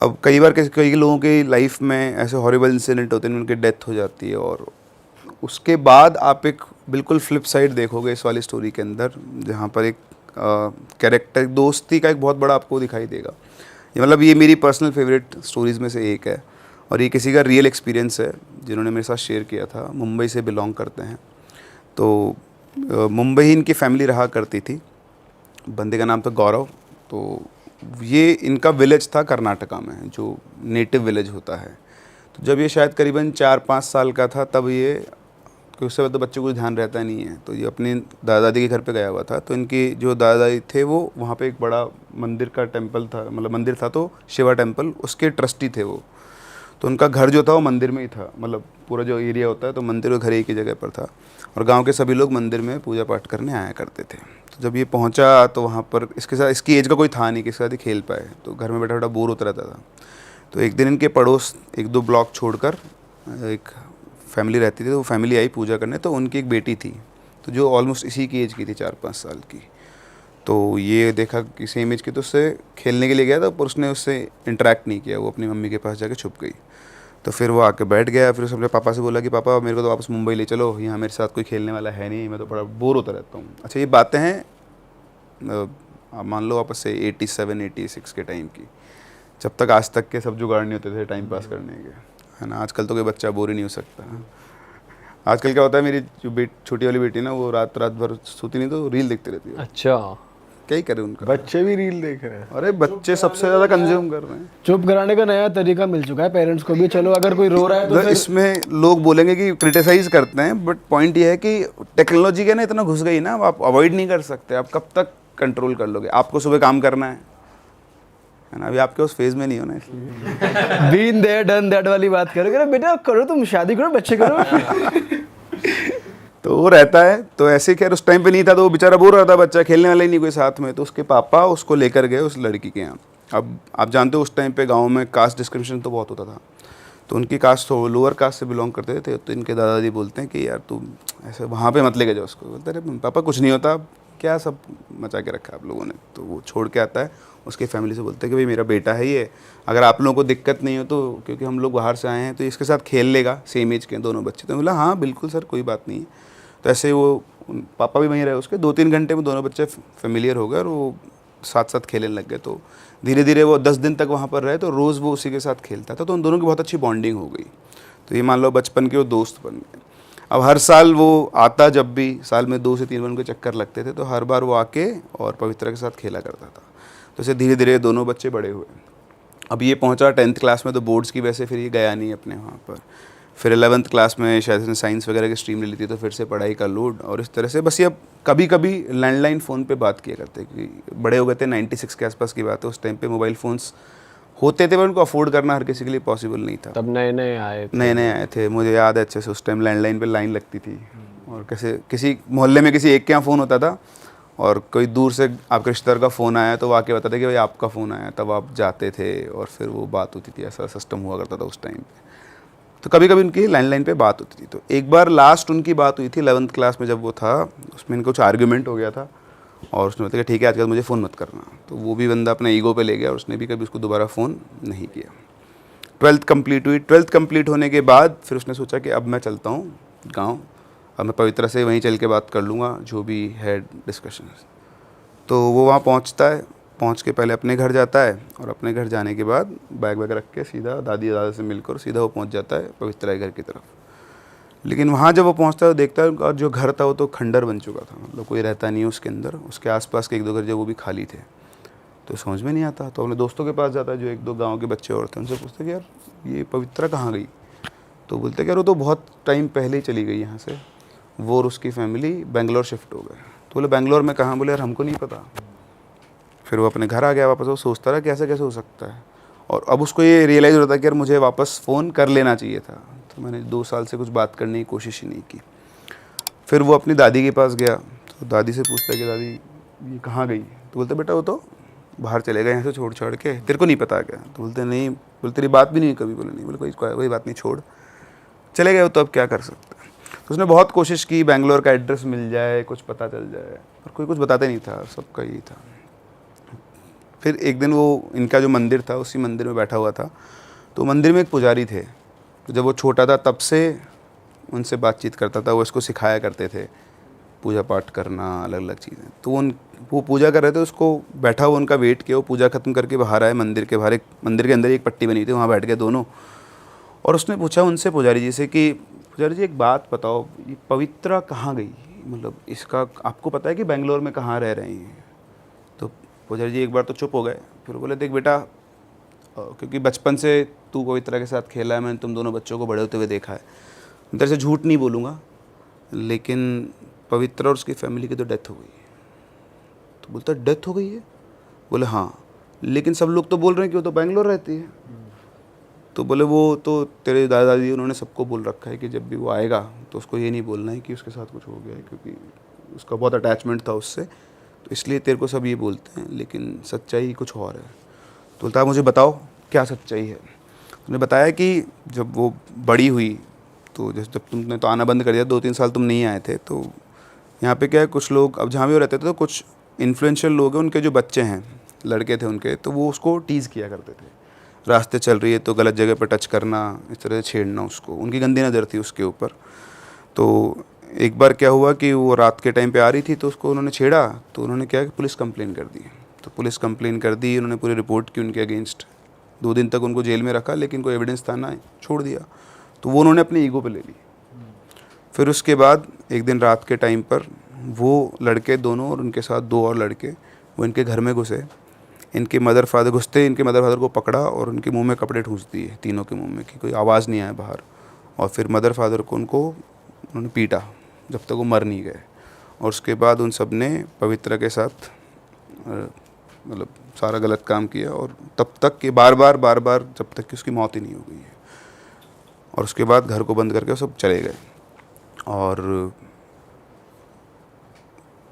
अब कई बार कई लोगों की लाइफ में ऐसे हॉरिबल इंसिडेंट होते हैं, उनकी डेथ हो जाती है, और उसके बाद आप एक बिल्कुल फ्लिप साइड देखोगे इस वाली स्टोरी के अंदर, जहाँ पर एक कैरेक्टर दोस्ती का एक बहुत बड़ा आपको दिखाई देगा। ये मतलब ये मेरी पर्सनल फेवरेट स्टोरीज़ में से एक है, और ये किसी का रियल एक्सपीरियंस है जिन्होंने मेरे साथ शेयर किया था। मुंबई से बिलोंग करते हैं, तो मुंबई ही इनकी फैमिली रहा करती थी। बंदे का नाम था गौरव। तो ये इनका विलेज था कर्नाटका में, जो नेटिव विलेज होता है। तो जब ये शायद करीबन 4-5 साल का था, तब ये, क्योंकि उससे बाद तो बच्चे को ध्यान रहता नहीं है, तो ये अपने दादा दादी के घर पे गया हुआ था। तो इनके जो दादा दादी थे वो वहाँ पे एक बड़ा मंदिर का टेम्पल था, मतलब मंदिर था, तो शिवा टेम्पल, उसके ट्रस्टी थे वो। तो उनका घर जो था वो मंदिर में ही था, मतलब पूरा जो एरिया होता है तो मंदिर और घर एक ही जगह पर था, और गांव के सभी लोग मंदिर में पूजा पाठ करने आया करते थे। तो जब ये पहुंचा तो वहाँ पर इसके साथ, इसकी एज का कोई था नहीं कि इसके साथ ही खेल पाए, तो घर में बैठा बैठा बोर होता रहता था। तो एक दिन इनके पड़ोस 1-2 ब्लॉक छोड़कर एक फैमिली रहती थी, तो वो फैमिली आई पूजा करने। तो उनकी एक बेटी थी, तो जो ऑलमोस्ट इसी की एज की थी, 4-5 साल की। तो ये देखा कि सेम एज की, तो उससे खेलने के लिए गया था, पर उसने उससे इंटरेक्ट नहीं किया, वो अपनी मम्मी के पास जाके छुप गई। तो फिर वो आके बैठ गया। फिर उसने अपने पापा से बोला कि पापा मेरे को तो वापस मुंबई ले चलो, यहाँ मेरे साथ कोई खेलने वाला है नहीं, मैं तो बड़ा बोर होता रहता हूँ। अच्छा, ये बातें हैं आप मान लो वापस से 87-86 के टाइम की, जब तक आज तक के सब जुगाड़ नहीं होते थे टाइम पास करने के, है ना। आजकल तो कोई बच्चा बोर ही नहीं हो सकता। आजकल क्या होता है, मेरी जो छोटी वाली बेटी ना, वो रात रात भर सोती नहीं, तो रील देखती रहती है। अच्छा, क्या ही करे उनका। बच्चे भी रील देख रहे हैं। अरे बच्चे सबसे ज़्यादा कंज्यूम कर रहे हैं। चुप कराने का नया तरीका मिल चुका है पेरेंट्स को भी। चलो अगर कोई रो रहा है तो फिर इसमें लोग बोलेंगे कि क्रिटिसाइज करते हैं, बट पॉइंट ये है कि टेक्नोलॉजी का ना इतना घुस गई ना, अब आप अवॉइड नहीं कर सकते। आप कब तक कंट्रोल कर लोगे? आपको सुबह काम करना है ना, अभी आपके उस फेज में नहीं हो ना, इसलिए बीन देयर डन दैट वाली बात करोगे ना, बेटा करो, तुम शादी करो, बच्चे करो। तो वो रहता है। तो ऐसे खैर उस टाइम पे नहीं था, तो वो बेचारा बोल रहा था, बच्चा खेलने वाला ही नहीं कोई साथ में। तो उसके पापा उसको लेकर गए उस लड़की के यहाँ। अब आप जानते हो उस टाइम पे गांव में कास्ट डिस्क्रिमिनेशन तो बहुत होता था, तो उनकी कास्ट तो लोअर कास्ट से बिलोंग करते थे। तो इनके दादाजी बोलते हैं कि यार तुम ऐसे वहाँ पे मत लेके जाओ उसको। बोलते अरे पापा कुछ नहीं होता, क्या सब मचा के रखा आप लोगों ने। तो वो छोड़ के आता है, उसकी फैमिली से बोलते हैं कि भाई मेरा बेटा है ये, अगर आप लोगों को दिक्कत नहीं हो तो, क्योंकि हम लोग बाहर से आए हैं, तो इसके साथ खेल लेगा, सेम एज के दोनों बच्चे। तो बोला हाँ बिल्कुल सर, कोई बात नहीं है। तो ऐसे वो पापा भी वहीं रहे उसके, 2-3 घंटे में दोनों बच्चे फेमिलियर हो गए, और वो साथ साथ खेलने लग गए। तो धीरे धीरे वो 10 दिन तक वहाँ पर रहे, तो रोज़ वो उसी के साथ खेलता था। तो उन दोनों की बहुत अच्छी बॉन्डिंग हो गई। तो ये मान लो बचपन के वो दोस्त बन गए। अब हर साल वो आता, जब भी साल में 2 से 3 बार उनके चक्कर लगते थे, तो हर बार वो आके और पवित्रा के साथ खेला करता था। तो ऐसे धीरे धीरे दोनों बच्चे बड़े हुए। अब ये पहुंचा 10th क्लास में, तो बोर्ड्स की वजह से फिर ये गया नहीं अपने वहाँ पर। फिर 11th क्लास में शायद इसने साइंस वगैरह की स्ट्रीम ले ली थी, तो फिर से पढ़ाई का लोड, और इस तरह से बस ये अब कभी कभी लैंडलाइन फ़ोन पे बात किया करते, कि बड़े हो गए थे, 96 के आसपास की बात है। उस टाइम पे मोबाइल फ़ोन्स होते थे, पर उनको अफोर्ड करना हर किसी के लिए पॉसिबल नहीं था। तब नए नए आए थे। नए नए आए थे, मुझे याद है अच्छे से। उस टाइम लैंडलाइन पे लाइन लगती थी, और कैसे किसी मोहल्ले में किसी एक के यहाँ फ़ोन होता था, और कोई दूर से आपके रिश्तेदार का फ़ोन आया तो वो आके बताते कि भाई आपका फ़ोन आया, तब आप जाते थे और फिर वो बात होती थी। ऐसा सिस्टम हुआ करता था उस टाइम पे। तो कभी कभी उनकी लैंडलाइन पे बात होती थी। तो एक बार लास्ट उनकी बात हुई थी 11th क्लास में, जब वो था, उसमें इनका कुछ आर्ग्यूमेंट हो गया था, और उसने बताया कि ठीक है आज के बाद मुझे फ़ोन मत करना। तो वो भी बंदा अपने ईगो पे ले गया, और उसने भी कभी उसको दोबारा फ़ोन नहीं किया। 12th कंप्लीट हुई। 12th कंप्लीट होने के बाद फिर उसने सोचा कि अब मैं चलता हूँ गाँव, अब मैं पवित्रा से वहीं चल के बात कर लूँगा जो भी है डिस्कशन। तो वो वहाँ पहुँचता है, पहुँच के पहले अपने घर जाता है, और अपने घर जाने के बाद बैग वैग रख के सीधा दादी दादा से मिलकर सीधा वो पहुँच जाता है पवित्रा के घर की तरफ। लेकिन वहाँ जब वो पहुँचता है, वो देखता है और जो घर था वो तो खंडर बन चुका था, मतलब कोई रहता नहीं है उसके अंदर। उसके आसपास के 1-2 घर जो वो भी खाली थे। तो समझ में नहीं आता, तो अपने दोस्तों के पास जाता है, जो 1-2 गाँव के बच्चे और थे, उनसे पूछते कि यार ये पवित्रा कहाँ गई। तो बोलते कि यार वो तो बहुत टाइम पहले ही चली गई यहाँ से, वो और उसकी फैमिली बेंगलोर शिफ्ट हो गए। तो बोले बेंगलोर में कहाँ? बोले यार हमको नहीं पता। फिर वो अपने घर आ गया वापस। वो सोचता रहा कि ऐसा कैसे हो सकता है, और अब उसको ये रियलाइज़ होता है कि यार मुझे वापस फ़ोन कर लेना चाहिए था। तो मैंने 2 साल से कुछ बात करने की कोशिश ही नहीं की। फिर वो अपनी दादी के पास गया, तो दादी से पूछता है कि दादी ये कहाँ गई। तो बोलते बेटा वो तो बाहर चले गए यहाँ से छोड़ छाड़ के, तेरे को नहीं पता क्या? तो बोलते नहीं, बोले तेरी बात भी नहीं कभी। बोले नहीं। बोले कोई बात नहीं, छोड़, चले गए हो तो अब क्या कर सकते हैं। तो उसने बहुत कोशिश की, बेंगलोर का एड्रेस मिल जाए, कुछ पता चल जाए, पर कोई कुछ बताते नहीं था, सबका यही था। फिर एक दिन वो इनका जो मंदिर था उसी मंदिर में बैठा हुआ था, तो मंदिर में एक पुजारी थे, तो जब वो छोटा था तब से उनसे बातचीत करता था, वो इसको सिखाया करते थे पूजा पाठ करना, अलग अलग चीज़ें। तो वो पूजा कर रहे थे, उसको बैठा हुआ उनका वेट किया, वो पूजा खत्म करके बाहर आए मंदिर के बाहर, एक मंदिर के अंदर एक पट्टी बनी थी, वहाँ बैठ गए दोनों। और उसने पूछा उनसे पुजारी जी से कि पुजारी जी एक बात बताओ, ये पवित्रा कहाँ गई, मतलब इसका आपको पता है कि बेंगलोर में कहाँ रह रही हैं? तो पुजारी जी एक बार तो चुप हो गए, फिर बोले देख बेटा, क्योंकि बचपन से तू पवित्रा के साथ खेला है, मैंने तुम दोनों बच्चों को बड़े होते हुए देखा है, मैं तेरे से झूठ नहीं बोलूँगा, लेकिन पवित्रा और उसकी फैमिली की तो डेथ हो गई है। तो बोलता डेथ हो गई है? बोले हाँ, लेकिन सब लोग तो बोल रहे हैं कि वो तो बेंगलोर रहती है। तो बोले वो तो तेरे दादा दादी उन्होंने सबको बोल रखा है कि जब भी वो आएगा तो उसको ये नहीं बोलना है कि उसके साथ कुछ हो गया है, क्योंकि उसका बहुत अटैचमेंट था उससे, तो इसलिए तेरे को सब ये बोलते हैं, लेकिन सच्चाई कुछ और है। तो बोलता मुझे बताओ क्या सच्चाई है। उन्होंने बताया कि जब वो बड़ी हुई, तो जैसे जब तुमने तो आना बंद कर दिया, 2-3 साल तुम नहीं आए थे, तो यहाँ पे क्या है, कुछ लोग अब जहाँ भी वो रहते थे तो कुछ इन्फ्लुएंशियल लोग हैं, उनके जो बच्चे हैं, लड़के थे उनके, तो वो उसको टीज़ किया करते थे, रास्ते चल रही है तो गलत जगह पर टच करना, इस तरह से छेड़ना उसको, उनकी गंदी नज़र थी उसके ऊपर। तो एक बार क्या हुआ कि वो रात के टाइम पे आ रही थी, तो उसको उन्होंने छेड़ा, तो उन्होंने क्या कि पुलिस कंप्लेन कर दी। तो पुलिस कंप्लेन कर दी, उन्होंने पूरी रिपोर्ट की उनके अगेंस्ट, 2 दिन तक उनको जेल में रखा, लेकिन कोई एविडेंस था ना, छोड़ दिया। तो वो उन्होंने अपनी ईगो पे ले ली। फिर उसके बाद एक दिन रात के टाइम पर वो लड़के दोनों और उनके साथ 2 और लड़के वो इनके घर में घुसे, इनके मदर फादर घुसते, इनके मदर फादर को पकड़ा और उनके मुंह में कपड़े ठूंस दिए, तीनों के मुंह में, कि कोई आवाज़ नहीं आए बाहर। और फिर मदर फादर को उन्होंने पीटा जब तक वो मर नहीं गए। और उसके बाद उन सब ने पवित्रा के साथ मतलब सारा गलत काम किया, और तब तक कि बार बार जब तक कि उसकी मौत ही नहीं हो गई है। और उसके बाद घर को बंद करके सब चले गए, और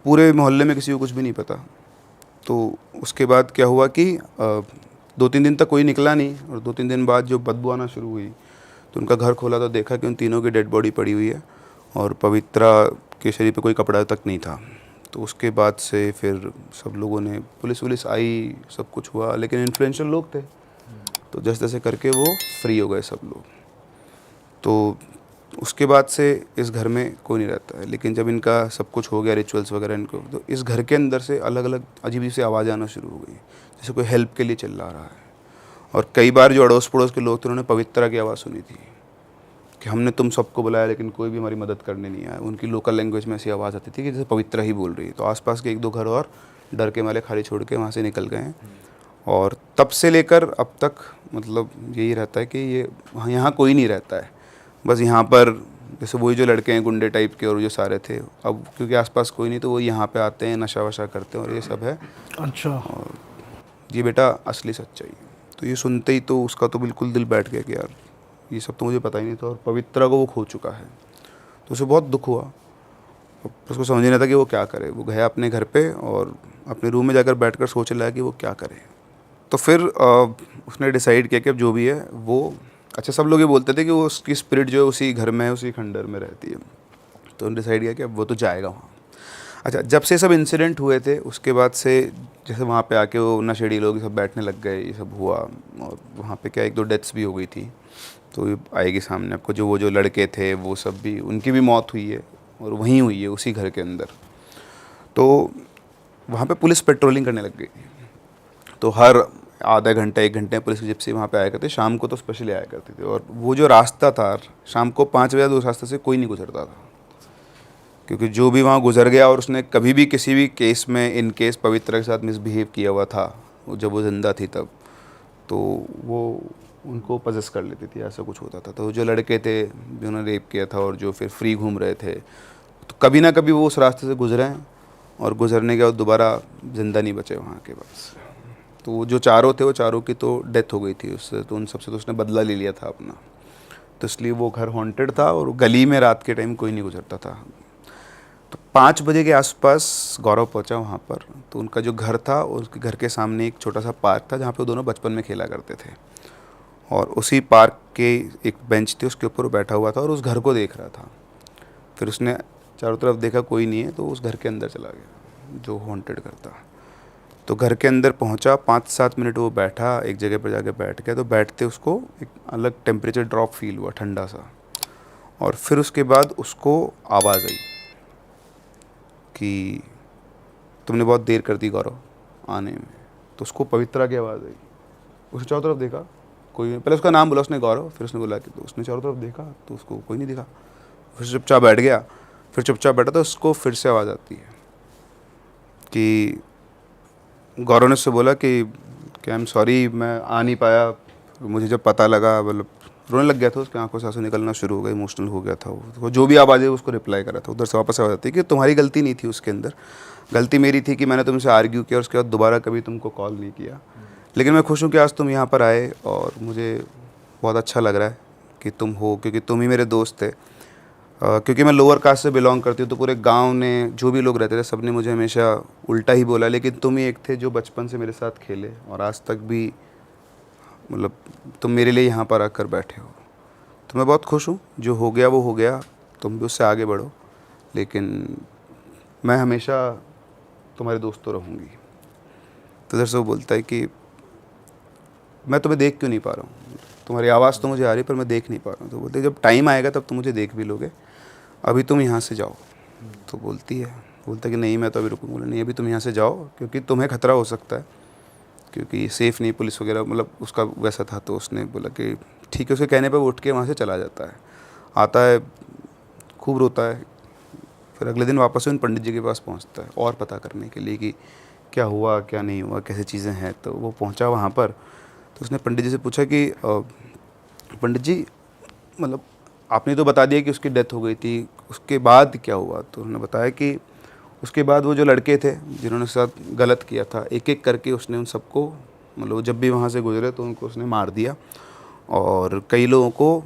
पूरे मोहल्ले में किसी को कुछ भी नहीं पता। तो उसके बाद क्या हुआ कि 2-3 दिन तक कोई निकला नहीं, और 2-3 दिन बाद जो बदबू आना शुरू हुई, तो उनका घर खोला तो देखा कि उन तीनों की डेड बॉडी पड़ी हुई है, और पवित्रा के शरीर पे कोई कपड़ा तक नहीं था। तो उसके बाद से फिर सब लोगों ने, पुलिस वुलिस आई, सब कुछ हुआ, लेकिन इन्फ्लुएंशियल लोग थे, तो जैसे तैसे करके वो फ्री हो गए सब लोग। तो उसके बाद से इस घर में कोई नहीं रहता है। लेकिन जब इनका सब कुछ हो गया, रिचुअल्स वगैरह इनको, तो इस घर के अंदर से अलग अलग अजीब अजीब सी आवाज़ आना शुरू हो गई, जैसे कोई हेल्प के लिए चिल्ला रहा है। और कई बार जो अड़ोस पड़ोस के लोग थे, उन्होंने पवित्रा की आवाज़ सुनी थी कि हमने तुम सबको बुलाया लेकिन कोई भी हमारी मदद करने नहीं आया। उनकी लोकल लैंग्वेज में ऐसी आवाज़ आती थी कि जैसे पवित्रा ही बोल रही है। तो आसपास के 1-2 घर और डर के मारे खाली छोड़ के वहाँ से निकल गए हैं। और तब से लेकर अब तक मतलब यही रहता है कि ये यहाँ कोई नहीं रहता है, बस यहाँ पर जैसे वही जो लड़के हैं गुंडे टाइप के और जो सारे थे, अब क्योंकि आसपास कोई नहीं तो वो यहाँ पे आते हैं, नशा वशा करते हैं, और ये सब है। अच्छा। और ये बेटा असली सच्चाई है। तो ये सुनते ही तो उसका तो बिल्कुल दिल बैठ गया कि यार ये सब तो मुझे पता ही नहीं था, और पवित्रा को वो खो चुका है। तो उसे बहुत दुख हुआ, उसको समझ नहीं था कि वो क्या करे। वो गया अपने घर पे और अपने रूम में जाकर बैठकर सोचने लगा कि वो क्या करे। तो फिर उसने डिसाइड किया कि अब जो भी है वो, अच्छा सब लोग ये बोलते थे कि वो उसकी स्पिरिट जो है उसी घर में है, उसी खंडर में रहती है। तो उन्होंने डिसाइड किया कि अब वो तो जाएगा वहाँ। अच्छा, जब से सब इंसिडेंट हुए थे उसके बाद से जैसे वहाँ पे आके वो नशेड़ी लोग सब बैठने लग गए, ये सब हुआ। और वहाँ पे क्या 1-2 डेथ्स भी हो गई थी, तो ये आएगी सामने आपको। वो जो लड़के थे वो सब भी, उनकी भी मौत हुई है, और वहीं हुई है उसी घर के अंदर। तो वहाँ पे पुलिस पेट्रोलिंग करने लग गई। तो हर आधा घंटा 1 घंटे पुलिस की जिप्सी वहाँ पे आया करती, शाम को तो स्पेशली आया करती थी। और वो जो रास्ता था शाम को 5 बजे उस रास्ते से कोई नहीं गुजरता था, क्योंकि जो भी वहाँ गुजर गया और उसने कभी भी किसी भी केस में इन केस पवित्रा के साथ मिसबिहेव किया हुआ था, जब वो ज़िंदा थी तब, तो वो उनको पजेस कर लेती थी, ऐसा कुछ होता था। तो जो लड़के थे जिन्होंने रेप किया था और जो फिर फ्री घूम रहे थे, तो कभी ना कभी वो उस रास्ते से गुजरे हैं, और गुजरने के बाद दोबारा ज़िंदा नहीं बचे वहाँ के पास। तो वो जो चारों थे, वो चारों की तो डेथ हो गई थी उससे, तो उन सबसे तो उसने बदला ले लिया था अपना। तो इसलिए वो घर हॉन्टेड था, और गली में रात के टाइम कोई नहीं गुजरता था। तो 5 बजे के आसपास गौरव पहुंचा वहाँ पर। तो उनका जो घर था, उसके घर के सामने एक छोटा सा पार्क था जहाँ पे वो दोनों बचपन में खेला करते थे, और उसी पार्क के एक बेंच थी, उसके ऊपर वो बैठा हुआ था और उस घर को देख रहा था। फिर उसने चारों तरफ देखा, कोई नहीं है, तो उस घर के अंदर चला गया जो हॉन्टेड घर था। तो घर के अंदर पहुंचा, 5-7 मिनट वो बैठा, एक जगह पर जाके बैठ गया, तो बैठते उसको एक अलग टेम्परेचर ड्रॉप फील हुआ, ठंडा सा। और फिर उसके बाद उसको आवाज़ आई कि तुमने बहुत देर कर दी गौरव आने में। तो उसको पवित्रा की आवाज़ आई। उसने चारों तरफ देखा, कोई नहीं। पहले उसका नाम बोला उसने गौरव, फिर उसने बोला कि, तो उसने चारों तरफ देखा तो उसको कोई नहीं दिखा। फिर चुपचाप बैठ गया। फिर चुपचाप बैठा तो उसको फिर से आवाज़ आती है कि गौरव ने उससे बोला कि आई एम सॉरी, मैं आ नहीं पाया। मुझे जब पता लगा, मतलब रोने लग गया था, उसकी आंखों से आंसू निकलना शुरू हो गए, इमोशनल हो गया था वो। जो भी आवाज़ है उसको रिप्लाई करा था। उधर से वापस आवाज़ आती है कि तुम्हारी गलती नहीं थी उसके अंदर, गलती मेरी थी कि मैंने तुमसे आर्ग्यू किया और उसके बाद दोबारा कभी तुमको कॉल नहीं किया। लेकिन मैं खुश हूँ कि आज तुम यहाँ पर आए और मुझे बहुत अच्छा लग रहा है कि तुम हो, क्योंकि तुम ही मेरे दोस्त थे। क्योंकि मैं लोअर कास्ट से बिलोंग करती हूँ, तो पूरे गांव ने, जो भी लोग रहते थे, सब ने मुझे हमेशा उल्टा ही बोला, लेकिन तुम ही एक थे जो बचपन से मेरे साथ खेले और आज तक भी, मतलब तुम मेरे लिए यहाँ पर आकर बैठे हो। तो मैं बहुत खुश हूँ, जो हो गया वो हो गया, तुम भी उससे आगे बढ़ो, लेकिन मैं हमेशा तुम्हारे दोस्त तो रहूँगी। तो इधर से वो बोलता है कि मैं तुम्हें देख क्यों नहीं पा रहा हूँ, तुम्हारी आवाज़ तो मुझे आ रही पर मैं देख नहीं पा रहा हूँ। तो बोलते जब टाइम आएगा तब तुम मुझे देख भी लोगे, अभी तुम यहाँ से जाओ। तो बोलता है कि नहीं मैं तो अभी रुकूंगा। नहीं, अभी तुम यहाँ से जाओ, क्योंकि तुम्हें खतरा हो सकता है, क्योंकि सेफ़ नहीं, पुलिस वगैरह, मतलब उसका वैसा था। तो उसने बोला कि ठीक है। उसके कहने पर वो उठ के वहाँ से चला जाता है, आता है, खूब रोता है। फिर अगले दिन वापस उन पंडित जी के पास पहुँचता है और पता करने के लिए कि क्या हुआ क्या नहीं हुआ, कैसे चीज़ें हैं। तो वो पहुँचा वहाँ पर, तो उसने पंडित जी से पूछा कि पंडित जी, मतलब आपने तो बता दिया कि उसकी डेथ हो गई थी, उसके बाद क्या हुआ? तो उन्होंने बताया कि उसके बाद वो जो लड़के थे जिन्होंने उसके साथ गलत किया था, एक एक करके उसने उन सबको, मतलब जब भी वहाँ से गुजरे तो उनको उसने मार दिया। और कई लोगों को,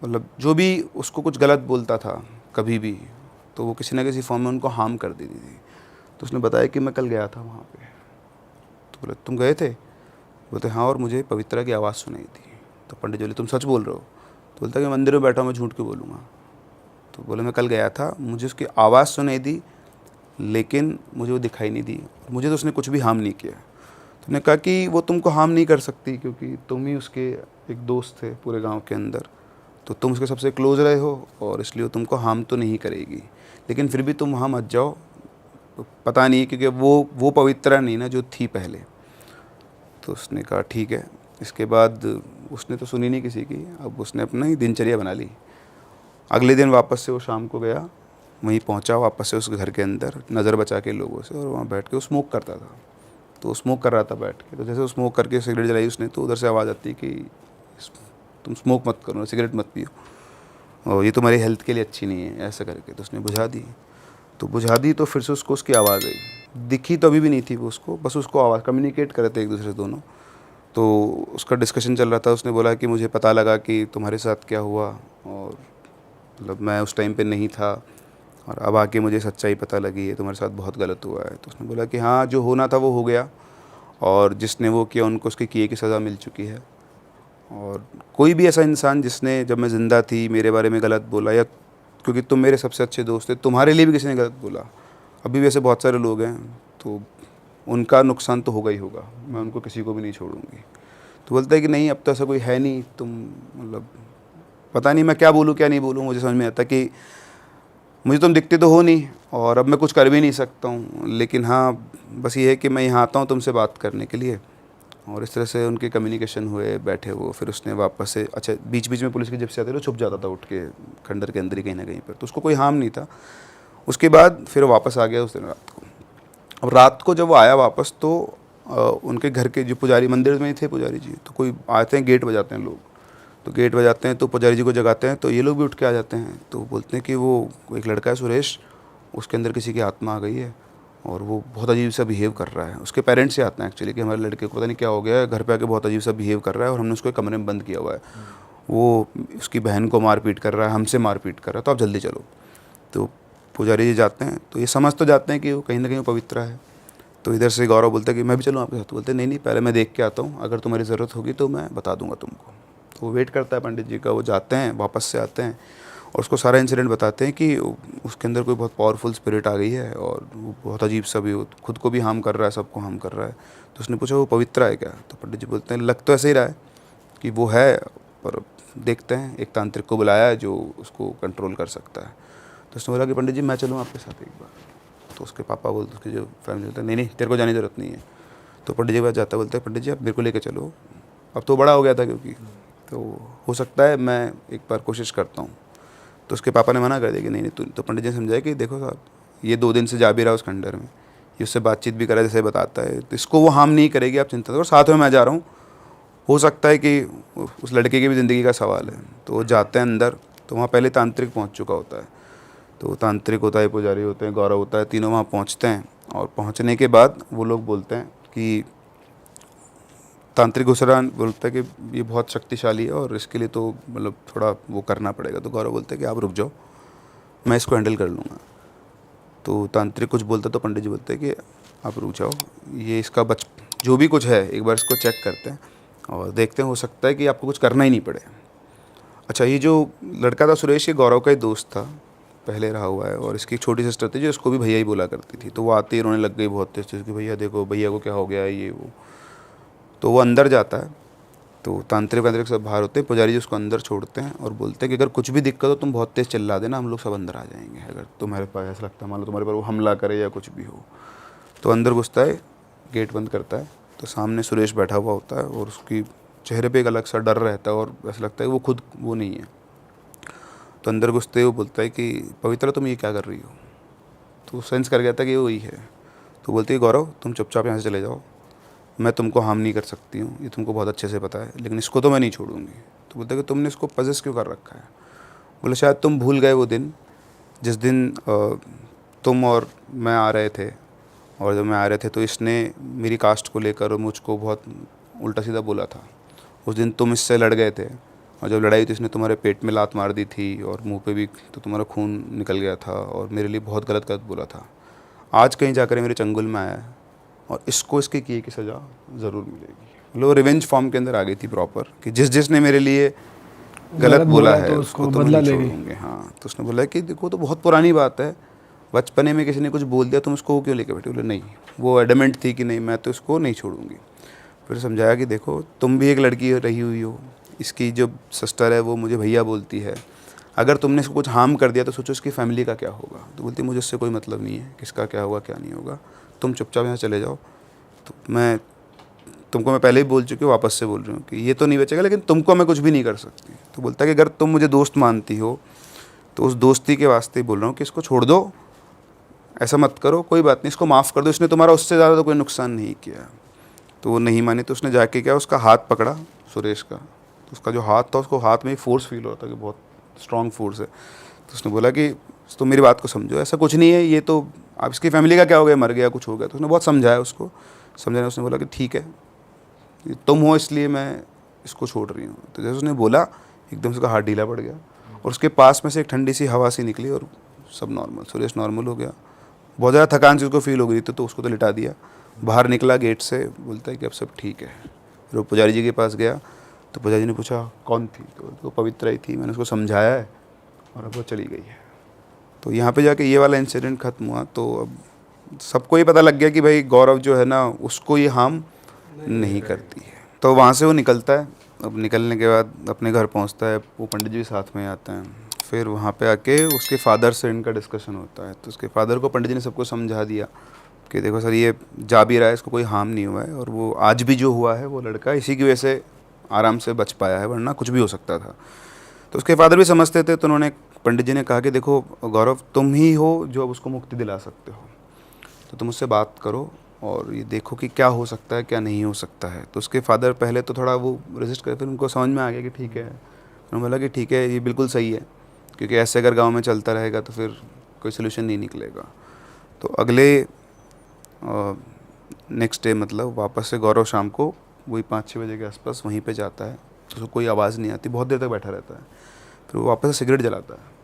मतलब जो भी उसको कुछ गलत बोलता था कभी भी, तो वो किसी न किसी फॉर्म में उनको हार्म कर देती थी। तो उसने बताया कि मैं कल गया था वहाँ पे। तो बोले तुम गए थे? बोलते हाँ, और मुझे पवित्रा की आवाज़ सुनाई थी। तो पंडित जी बोले तुम सच बोल रहे हो? तो बोलता कि मंदिर में बैठा हूँ, मैं झूठ क्यों बोलूँगा। तो बोले मैं कल गया था, मुझे उसकी आवाज़ सुनाई दी, लेकिन मुझे वो दिखाई नहीं दी, मुझे तो उसने कुछ भी हार्म नहीं किया। तो उन्होंने कहा कि वो तुमको हार्म नहीं कर सकती, क्योंकि तुम ही उसके एक दोस्त थे पूरे गाँव के अंदर, तो तुम उसके सबसे क्लोज रहे हो, और इसलिए वो तुमको हार्म तो नहीं करेगी। लेकिन फिर भी तुम वहाँ मत जाओ, पता नहीं, क्योंकि वो पवित्रा नहीं ना जो थी पहले। तो उसने कहा ठीक है। इसके बाद उसने तो सुनी नहीं किसी की, अब उसने अपना ही दिनचर्या बना ली। अगले दिन वापस से वो शाम को गया, वहीं पहुंचा वापस से उस घर के अंदर, नज़र बचा के लोगों से, और वहाँ बैठ के वो स्मोक करता था। तो वो स्मोक कर रहा था बैठ के। तो जैसे वो स्मोक करके सिगरेट जलाई उसने, तो उधर से आवाज़ आती कि तुम स्मोक मत करो, सिगरेट मत पियो, और ये तुम्हारी हेल्थ के लिए अच्छी नहीं है, ऐसा करके। तो उसने बुझा दी। तो बुझा दी तो फिर से उसको उसकी आवाज़ आई। दिखी तो अभी भी नहीं थी वो उसको, बस उसको आवाज़, कम्युनिकेट कर रहे थे एक दूसरे से दोनों। तो उसका डिस्कशन चल रहा था। उसने बोला कि मुझे पता लगा कि तुम्हारे साथ क्या हुआ, और मतलब मैं उस टाइम पे नहीं था, और अब आके मुझे सच्चाई पता लगी है, तुम्हारे साथ बहुत गलत हुआ है। तो उसने बोला कि हाँ, जो होना था वो हो गया, और जिसने वो किया उनको उसके किए की सज़ा मिल चुकी है। और कोई भी ऐसा इंसान जिसने, जब मैं ज़िंदा थी, मेरे बारे में गलत बोला, या क्योंकि तुम मेरे सबसे अच्छे दोस्त थे, तुम्हारे लिए भी किसी ने गलत बोला, अभी भी ऐसे बहुत सारे लोग हैं, तो उनका नुकसान तो होगा ही होगा, मैं उनको किसी को भी नहीं छोड़ूंगी। तो बोलता है कि नहीं, अब तो ऐसा कोई है नहीं, तुम, मतलब पता नहीं मैं क्या बोलूँ क्या नहीं बोलूँ। मुझे समझ में आता कि मुझे तुम दिखते तो हो नहीं, और अब मैं कुछ कर भी नहीं सकता हूँ, लेकिन हाँ, बस ये है कि मैं यहाँ आता हूँ तुमसे बात करने के लिए। और इस तरह से उनके कम्युनिकेशन हुए, बैठे वो। फिर उसने वापस से, अच्छा, बीच बीच में पुलिस की जब से आते थे, छुप जाता था उठ के खंडर के अंदर ही कहीं ना कहीं पर, तो उसको कोई हार्म नहीं था। उसके बाद फिर वापस आ गया उस दिन रात को। अब रात को जब वो आया वापस, तो उनके घर के जो पुजारी, मंदिर में ही थे पुजारी जी, तो कोई आते हैं, गेट बजाते हैं लोग, तो गेट बजाते हैं, तो पुजारी जी को जगाते हैं, तो ये लोग भी उठ के आ जाते हैं। तो बोलते हैं कि वो एक लड़का है सुरेश, उसके अंदर किसी की आत्मा आ गई है, और वो बहुत अजीब सा बिहेव कर रहा है। उसके पेरेंट्स से आते हैं एक्चुअली कि हमारे लड़के को पता नहीं क्या हो गया है, घर पे आके बहुत अजीब सा बिहेव कर रहा है, और हमने उसको एक कमरे में बंद किया हुआ है, वो उसकी बहन को मारपीट कर रहा है, हमसे मारपीट कर रहा है, तो आप जल्दी चलो। तो पुजारी जी जाते हैं, तो ये समझ तो जाते हैं कि वो कहीं ना कहीं पवित्र है। तो इधर से गौरव बोलता है कि मैं भी चलूँ आपके साथ। बोलते नहीं नहीं, पहले मैं देख के आता हूँ, अगर तुम्हारी ज़रूरत होगी तो मैं बता दूंगा तुमको। तो वो वेट करता है पंडित जी का, वो जाते हैं, वापस से आते हैं, और उसको सारा इंसिडेंट बताते हैं कि उसके अंदर कोई बहुत पावरफुल स्पिरिट आ गई है और वो बहुत अजीब सा भी खुद को भी हार्म कर रहा है, सबको हार्म कर रहा है। तो उसने पूछा वो पवित्रा है क्या? तो पंडित जी बोलते हैं लग तो ऐसे ही रहा है कि वो है, पर देखते हैं, एक तांत्रिक को बुलाया है जो उसको कंट्रोल कर सकता है। तो उसने बोला कि पंडित जी मैं चलूँ आपके साथ एक बार? तो उसके पापा बोलते, उसके जो फैमिली बोलते हैं नहीं नहीं तेरे को जाने की ज़रूरत नहीं है। तो पंडित जी के पास जाता, बोलते हैं पंडित जी आप मेरे को लेके चलो। अब तो बड़ा हो गया था क्योंकि, तो हो सकता है मैं एक बार कोशिश करता हूँ। तो उसके पापा ने मना कर दिया कि नहीं नहीं तू। तो पंडित जी ने समझाया कि देखो साहब ये 2 दिन से जा भी रहा है उस खंडर में, ये उससे बातचीत भी करा जैसे बताता है, तो इसको वो हार्म नहीं करेगी, आप चिंता करो, साथ में मैं जा रहा हूँ, हो सकता है कि उस लड़के की भी ज़िंदगी का सवाल है। तो वो जाते हैं अंदर, तो वहाँ पहले तांत्रिक पहुँच चुका होता है। तो तांत्रिक होता है, पुजारी होते हैं, गौरव होता है, तीनों वहाँ पहुँचते हैं। और पहुँचने के बाद वो लोग बोलते हैं कि तांत्रिक घुसरान बोलता है कि ये बहुत शक्तिशाली है और इसके लिए तो मतलब थोड़ा वो करना पड़ेगा। तो गौरव बोलते हैं कि आप रुक जाओ, मैं इसको हैंडल कर लूँगा। तो तांत्रिक कुछ बोलता तो पंडित जी बोलते हैं कि आप रुक जाओ, ये इसका जो भी कुछ है एक बार इसको चेक करते हैं और देखते हैं, हो सकता है कि आपको कुछ करना ही नहीं पड़े। अच्छा, ये जो लड़का था सुरेश, ये गौरव का ही दोस्त था, पहले रहा हुआ है, और इसकी एक छोटी सिस्टर थी जो इसको भी भैया ही बोला करती थी। तो वो आते ही रोने लग गई बहुत तेज कि भैया देखो भैया को क्या हो गया है ये वो। तो वो अंदर जाता है, तो तांत्रिक सब बाहर होते हैं, पुजारी जी उसको अंदर छोड़ते हैं और बोलते हैं कि अगर कुछ भी दिक्कत हो तुम बहुत तेज़ चिल्ला देना, हम लोग सब अंदर आ जाएंगे, अगर तुम्हारे पास ऐसा लगता है मान लो तुम्हारे पर वो हमला करे या कुछ भी हो। तो अंदर घुसता है, गेट बंद करता है, तो सामने सुरेश बैठा हुआ होता है और उसकी चेहरे पे एक अलग सा डर रहता है और ऐसा लगता है कि वो खुद वो नहीं है। तो अंदर घुसते वो बोलता है कि पवित्रा तुम ये क्या कर रही हो? तो सेंस कर गया था कि वो वही है। तो बोलती है गौरव तुम चुपचाप यहाँ से चले जाओ, मैं तुमको हार्म नहीं कर सकती हूँ, ये तुमको बहुत अच्छे से पता है, लेकिन इसको तो मैं नहीं छोड़ूंगी। तो बोलते कि तुमने इसको पजेस क्यों कर रखा है? बोले शायद तुम भूल गए वो दिन जिस दिन तुम और मैं आ रहे थे, और जब मैं आ रहे थे तो इसने मेरी कास्ट को लेकर मुझको बहुत उल्टा सीधा बोला था। उस दिन तुम इससे लड़ गए थे, और जब लड़ाई तो इसने तुम्हारे पेट में लात मार दी थी और मुंह पे भी, तो तुम्हारा खून निकल गया था और मेरे लिए बहुत गलत गलत बोला था। आज कहीं जाकर मेरे चंगुल में आया है और इसको इसके किए की सज़ा ज़रूर मिलेगी। मतलब रिवेंज फॉर्म के अंदर आ गई थी प्रॉपर, कि जिसने मेरे लिए गलत बोला है तो उसको तो मैं नहीं छोड़ूंगे। हाँ, तो उसने बोला कि देखो तो बहुत पुरानी बात है, बचपने में किसी ने कुछ बोल दिया तुम उसको क्यों लेके बैठे? बोले नहीं, वो एडमेंट थी कि नहीं मैं तो इसको नहीं छोड़ूंगी। फिर समझाया कि देखो तुम भी एक लड़की रही हुई हो, इसकी जो सिस्टर है वो मुझे भैया बोलती है, अगर तुमने इसको कुछ हार्म कर दिया तो सोचो इसकी फैमिली का क्या होगा। तो बोलती मुझे उससे कोई मतलब नहीं है किसका क्या होगा क्या नहीं होगा, तुम चुपचाप यहाँ चले जाओ। तो मैं तुमको मैं पहले ही बोल चुकी हूँ, वापस से बोल रही हूँ कि ये तो नहीं बचेगा, लेकिन तुमको मैं कुछ भी नहीं कर सकती। तो बोलता है कि अगर तुम मुझे दोस्त मानती हो तो उस दोस्ती के वास्ते ही बोल रहा हूँ कि इसको छोड़ दो, ऐसा मत करो, कोई बात नहीं, इसको माफ़ कर दो, इसने तुम्हारा उससे ज़्यादा तो कोई नुकसान नहीं किया। तो वो नहीं मानी, तो उसने जाके क्या उसका हाथ पकड़ा सुरेश का, तो उसका जो हाथ था उसको हाथ में ही फोर्स फील हो रहा था कि बहुत स्ट्रॉन्ग फोर्स है। तो उसने बोला कि तुम मेरी बात को समझो, ऐसा कुछ नहीं है, ये तो आप इसकी फैमिली का क्या हो गया, मर गया कुछ हो गया। तो उसने बहुत समझाया उसको, समझाने उसने बोला कि ठीक है तुम हो इसलिए मैं इसको छोड़ रही हूँ। तो जैसे उसने बोला एकदम से उसका हाथ ढीला पड़ गया और उसके पास में से एक ठंडी सी हवा सी निकली और सब नॉर्मल, सुरेश नॉर्मल हो गया। बहुत ज़्यादा थकान सी उसको फील हो गई थी, तो उसको तो लिटा दिया, बाहर निकला गेट से, बोलता है कि अब सब ठीक है। फिर वो पुजारी जी के पास गया, तो पुजारी जी ने पूछा कौन थी? तो पवित्रा ही थी, मैंने उसको समझाया है और अब वो चली गई है। तो यहाँ पे जाके ये वाला इंसिडेंट ख़त्म हुआ। तो अब सबको ये पता लग गया कि भाई गौरव जो है ना उसको ये हार्म नहीं करती है। तो वहाँ से वो निकलता है। अब निकलने के बाद अपने घर पहुँचता है, वो पंडित जी साथ में आते हैं। फिर वहाँ पे आके उसके फादर से इनका डिस्कशन होता है। तो उसके फादर को पंडित जी ने सबको समझा दिया कि देखो सर ये जा भी रहा है, इसको कोई हार्म नहीं हुआ है, और वो आज भी जो हुआ है वो लड़का इसी की वजह से आराम से बच पाया है, वरना कुछ भी हो सकता था। तो उसके फादर भी समझते थे। तो उन्होंने पंडित जी ने कहा कि देखो गौरव तुम ही हो जो अब उसको मुक्ति दिला सकते हो, तो तुम उससे बात करो और ये देखो कि क्या हो सकता है क्या नहीं हो सकता है। तो उसके फादर पहले तो थोड़ा वो रेजिस्ट करे, फिर उनको समझ में आ गया कि ठीक है। उन्होंने बोला कि ठीक है ये बिल्कुल सही है, क्योंकि ऐसे अगर गांव में चलता रहेगा तो फिर कोई सोल्यूशन नहीं निकलेगा। तो अगले नेक्स्ट डे मतलब वापस से गौरव शाम को वही 5-6 बजे के आसपास वहीं पे जाता है। तो उसको कोई आवाज़ नहीं आती, बहुत देर तक बैठा रहता है। फिर वो वापस से सिगरेट जलाता है।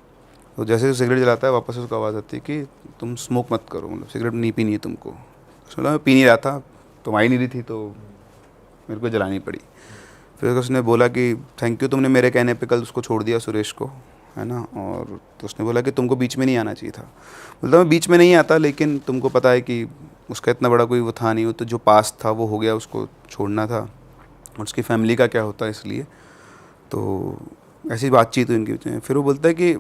तो जैसे ही सिगरेट जलाता है वापस से उसको आवाज़ आती है कि तुम स्मोक मत करो, मतलब सिगरेट नहीं पीनी है तुमको। उसने बोला मैं पी नहीं रहा था, तुम आई नहीं रही थी तो मेरे को जलानी पड़ी। फिर उसने बोला कि थैंक यू तुमने मेरे कहने पे कल उसको छोड़ दिया सुरेश को, है ना। और तो उसने बोला कि तुमको बीच में नहीं आना चाहिए था। बोलता मैं बीच में नहीं आता, लेकिन तुमको पता है कि उसका इतना बड़ा कोई वो था नहीं, वो तो जो पास था वो हो गया, उसको छोड़ना था, और उसकी फैमिली का क्या होता है इसलिए। तो ऐसी बातचीत हुई इनके बीच में। फिर वो बोलता है कि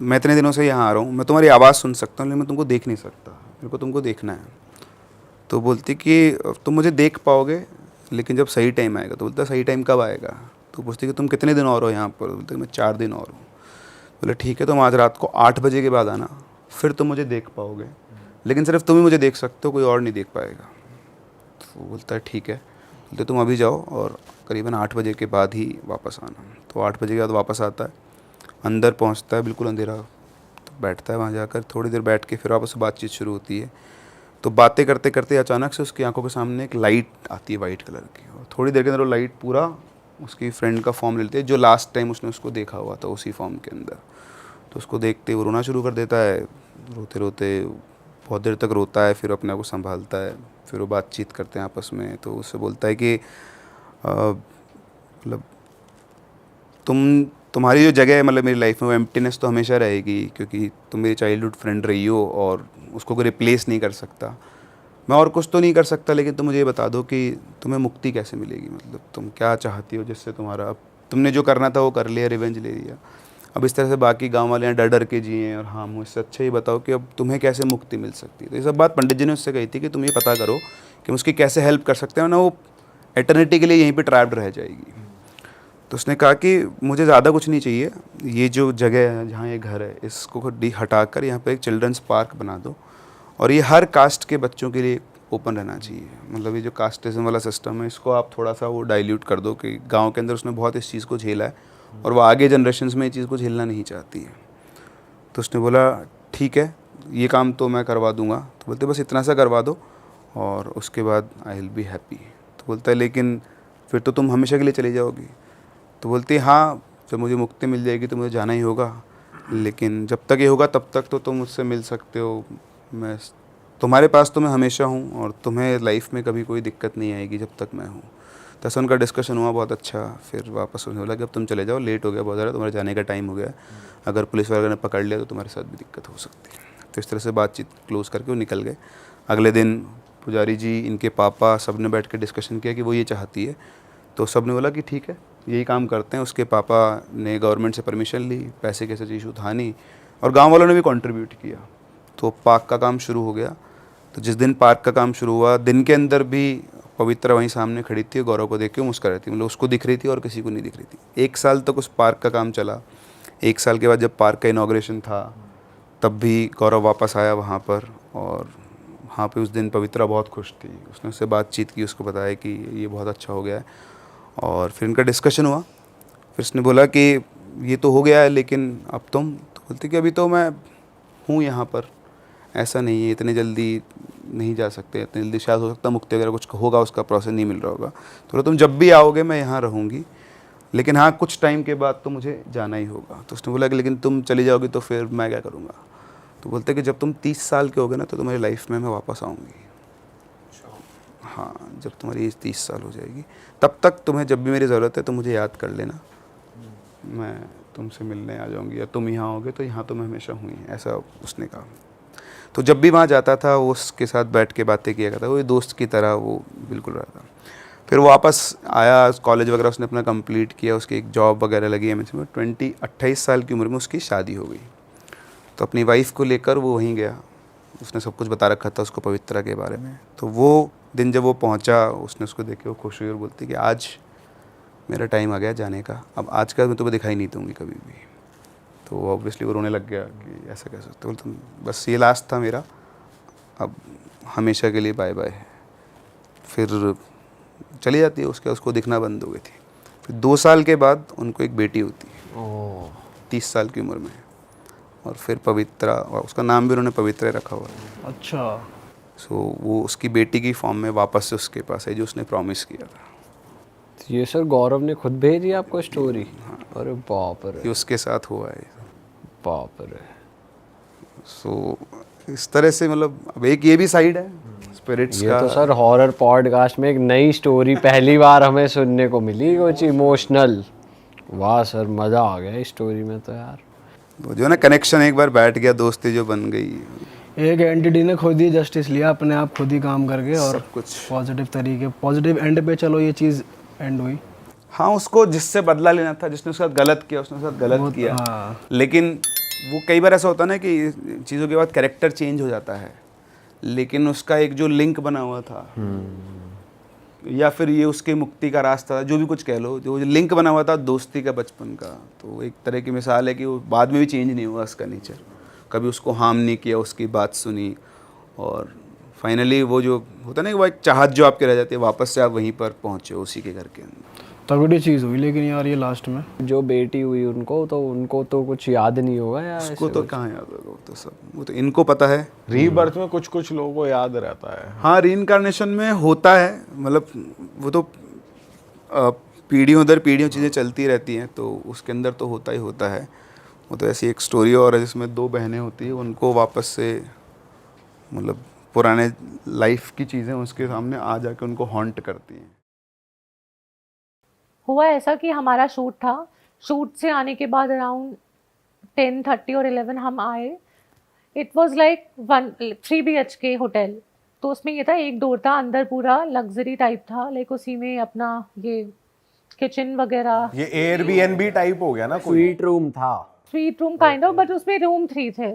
मैं इतने दिनों से यहाँ आ रहा हूँ, मैं तुम्हारी आवाज़ सुन सकता हूँ लेकिन मैं तुमको देख नहीं सकता, मेरे को तुमको देखना है। तो बोलती कि तुम मुझे देख पाओगे लेकिन जब सही टाइम आएगा। तो बोलता सही टाइम कब आएगा। तो पूछती कि तुम कितने दिन और हो यहाँ पर। बोलते मैं 4 दिन और हूँ। बोले ठीक है, तुम आज रात को 8 बजे के बाद आना, फिर तुम मुझे देख पाओगे, लेकिन सिर्फ तुम ही मुझे देख सकते हो, कोई और नहीं देख पाएगा। तो बोलता है ठीक है। बोलते तुम अभी जाओ और करीबन 8 बजे के बाद ही वापस आना। तो 8 बजे के बाद वापस आता है, अंदर पहुंचता है, बिल्कुल अंधेरा। तो बैठता है वहाँ जाकर, थोड़ी देर बैठ के फिर वापस बातचीत शुरू होती है। तो बातें करते करते अचानक से उसकी आंखों के सामने एक लाइट आती है वाइट कलर की, और थोड़ी देर के अंदर वो लाइट पूरा उसकी फ्रेंड का फॉर्म ले लेती है, जो लास्ट टाइम उसने उसको देखा हुआ था उसी फॉर्म के अंदर। तो उसको देखते वो रोना शुरू कर देता है, रोते रोते बहुत देर तक रोता है, फिर अपने आप को संभालता है, फिर वो बातचीत करते हैं आपस में। तो उससे बोलता है कि मतलब तुम्हारी जो जगह है मतलब मेरी लाइफ में, वो एम्प्टीनेस तो हमेशा रहेगी, क्योंकि तुम मेरी चाइल्डहुड फ्रेंड रही हो और उसको कोई रिप्लेस नहीं कर सकता। मैं और कुछ तो नहीं कर सकता, लेकिन तुम मुझे ये बता दो कि तुम्हें मुक्ति कैसे मिलेगी, मतलब तुम क्या चाहती हो जिससे तुम्हारा, अब तुमने जो करना था वो कर लिया, रिवेंज ले लिया, अब इस तरह से बाकी गांव वाले यहाँ डर डर के जिए और हाँ मुझसे अच्छा ही बताओ कि अब तुम्हें कैसे मुक्ति मिल सकती है। तो ये सब बात पंडित जी ने उससे कही थी कि तुम ये पता करो कि हम उसकी कैसे हेल्प कर सकते हैं, ना वो एटर्निटी के लिए यहीं पे ट्रैप्ड रह जाएगी। तो उसने कहा कि मुझे ज़्यादा कुछ नहीं चाहिए, ये जो जगह है जहाँ ये घर है इसको हटाकर यहाँ पे एक चिल्ड्रंस पार्क बना दो, और ये हर कास्ट के बच्चों के लिए ओपन रहना चाहिए। मतलब ये जो कास्टिज्म वाला सिस्टम है इसको आप थोड़ा सा वो डाइल्यूट कर दो, कि गांव के अंदर उसने बहुत इस चीज़ को झेला है और वो आगे जनरेशन्स में ये चीज़ को झेलना नहीं चाहती है। तो उसने बोला ठीक है, ये काम तो मैं करवा दूंगा। तो बोलते बस इतना सा करवा दो और उसके बाद आई विल बी हैप्पी। तो बोलता है लेकिन फिर तो तुम हमेशा के लिए चली जाओगी। तो बोलती है हाँ, जब मुझे मुक्ति मिल जाएगी तो मुझे जाना ही होगा, लेकिन जब तक ये होगा तब तक तो तुम मुझसे मिल सकते हो, मैं तुम्हारे पास तो मैं हमेशा हूँ और तुम्हें लाइफ में कभी कोई दिक्कत नहीं आएगी जब तक मैं हूँ। तो ऐसा उनका डिस्कशन हुआ बहुत अच्छा। फिर वापस उन्होंने बोला कि अब तुम चले जाओ, लेट हो गया बहुत ज़्यादा, तुम्हारे जाने का टाइम हो गया, अगर पुलिस वगैरह ने पकड़ लिया तो तुम्हारे साथ भी दिक्कत हो सकती है। तो इस तरह से बातचीत क्लोज करके वो निकल गए। अगले दिन पुजारी जी, इनके पापा, सब ने बैठ के डिस्कशन किया कि वो ये चाहती है। तो सब ने बोला कि ठीक है यही काम करते हैं। उसके पापा ने गवर्नमेंट से परमिशन ली, पैसे कैसे इशू था नहीं, और गांव वालों ने भी कंट्रीब्यूट किया। तो पार्क का काम शुरू हो गया। तो जिस दिन पार्क का काम शुरू हुआ, दिन के अंदर भी पवित्रा वहीं सामने खड़ी थी, गौरव को देख के मुस्कुरा रही थी, मतलब उसको दिख रही थी और किसी को नहीं दिख रही थी। 1 साल तक उस पार्क का काम चला। 1 साल के बाद जब पार्क का इनॉग्रेशन था तब भी गौरव वापस आया वहाँ पर, और वहाँ पे उस दिन पवित्रा बहुत खुश थी। उसने उससे बातचीत की, उसको बताया कि ये बहुत अच्छा हो गया है। और फिर इनका डिस्कशन हुआ। फिर उसने बोला कि ये तो हो गया है लेकिन अब तुम। तो बोलती कि अभी तो मैं हूँ यहाँ पर, ऐसा नहीं है, इतने जल्दी नहीं जा सकते, इतनी जल्दी शायद हो सकता है मुक्ति वगैरह कुछ होगा, उसका प्रोसेस नहीं मिल रहा होगा। तो बोला तुम जब भी आओगे मैं यहाँ रहूँगी, लेकिन हाँ कुछ टाइम के बाद तो मुझे जाना ही होगा। तो उसने बोला कि लेकिन तुम चली जाओगी तो फिर मैं क्या करूँगा। तो बोलते कि जब तुम 30 साल के होगे ना तो तुम्हारी लाइफ में मैं वापस आऊँगी। हाँ, जब तुम्हारी एज 30 साल हो जाएगी तब तक तुम्हें जब भी मेरी ज़रूरत है तो मुझे याद कर लेना, मैं तुमसे मिलने आ जाऊँगी, या तुम यहाँ आओगे तो यहाँ तो मैं हमेशा हुई, ऐसा उसने कहा। तो जब भी वहाँ जाता था वो उसके साथ बैठ के बातें किया करता, वो एक दोस्त की तरह वो बिल्कुल रहा था। फिर वो वापस आया, कॉलेज वगैरह उसने अपना कंप्लीट किया, उसकी एक जॉब वगैरह लगी एमएनसी में। 28 साल की उम्र में उसकी शादी हो गई। तो अपनी वाइफ को लेकर वो वहीं गया। उसने सब कुछ बता रखा था उसको पवित्रा के बारे में। तो वो दिन जब वो पहुंचा, उसने उसको देखे, वो खुश हुई और बोलती कि आज मेरा टाइम आ गया जाने का, अब आज का मैं तुम्हें दिखाई नहीं दूँगी कभी भी। तो ऑब्वियसली वो रोने लग गया कि ऐसा कैसे। तो बोलते बस ये लास्ट था मेरा, अब हमेशा के लिए बाय बाय है। फिर चली जाती है, उसको दिखना बंद हो गई थी। फिर 2 साल के बाद उनको एक बेटी होती है 30 साल की उम्र में, और फिर पवित्रा, और उसका नाम भी उन्होंने पवित्रा रखा हुआ है। अच्छा। सो वो उसकी बेटी की फॉर्म में वापस से उसके पास है, जो उसने प्रॉमिस किया था। ये सर गौरव ने खुद भेजी आपको स्टोरी? अरे बाप रे, ये उसके साथ हुआ है। बाप रे। सो इस तरह से मतलब अब एक ये भी साइड है स्पिरिट्स ये का। तो सर हॉरर पॉडकास्ट में एक नई स्टोरी पहली बार हमें सुनने को मिली, कुछ इमोशनल। वाह सर, मज़ा आ गया इस स्टोरी में तो यार। वो जो ना कनेक्शन एक बार बैठ गया, दोस्ती जो बन गई, एक एंटिटी ने खुद ही जस्टिस लिया अपने आप, खुद ही काम करके, और सब कुछ। पॉजिटिव तरीके, पॉजिटिव एंड पे चलो ये चीज़ एंड हुई। हाँ, उसको जिससे बदला लेना था, जिसने उसके साथ गलत किया उसने उसके साथ गलत किया। हाँ। लेकिन वो कई बार ऐसा होता है ना कि चीज़ों के बाद कैरेक्टर चेंज हो जाता है, लेकिन उसका एक जो लिंक बना हुआ था, या फिर ये उसके मुक्ति का रास्ता था, जो भी कुछ कह लो, जो लिंक बना हुआ था दोस्ती का, बचपन का, तो एक तरह की मिसाल है कि वो बाद में भी चेंज नहीं हुआ उसका नेचर, कभी उसको हार्म नहीं किया, उसकी बात सुनी, और फाइनली वो जो होता है ना कि वो एक चाहत जो आपके रह जाती है, वापस से आप वहीं पर पहुँचे उसी के घर के अंदर। तगड़ी चीज़ हुई लेकिन यार ये लास्ट में जो बेटी हुई उनको तो कुछ याद नहीं होगा यार, उसको तो कहाँ याद होगा, वो तो सब, वो तो इनको पता है। रीबर्थ में कुछ कुछ लोगों को याद रहता है। हाँ, रीइंकार्नेशन में होता है, मतलब वो तो पीढ़ियों दर पीढ़ियों चीज़ें चलती रहती हैं, तो उसके अंदर तो होता ही होता है। वो तो ऐसी एक स्टोरी और है जिसमें दो बहनें होती हैं, उनको वापस से मतलब पुराने लाइफ की चीज़ें उसके सामने आ जाके उनको हॉन्ट करती हैं। हुआ ऐसा कि हमारा शूट था, शूट से आने के बाद अराउंड 10:30 और 11 हम आए। It was like 3 BHK hotel, तो उसमें ये था, एक डोर था, अंदर पूरा लग्जरी टाइप था, लाइक उसी में अपना ये किचन वगैरह, ये एयरबीएनबी टाइप हो गया ना कोई। स्वीट रूम था। Suite room kind of, but उसमें रूम 3 थे।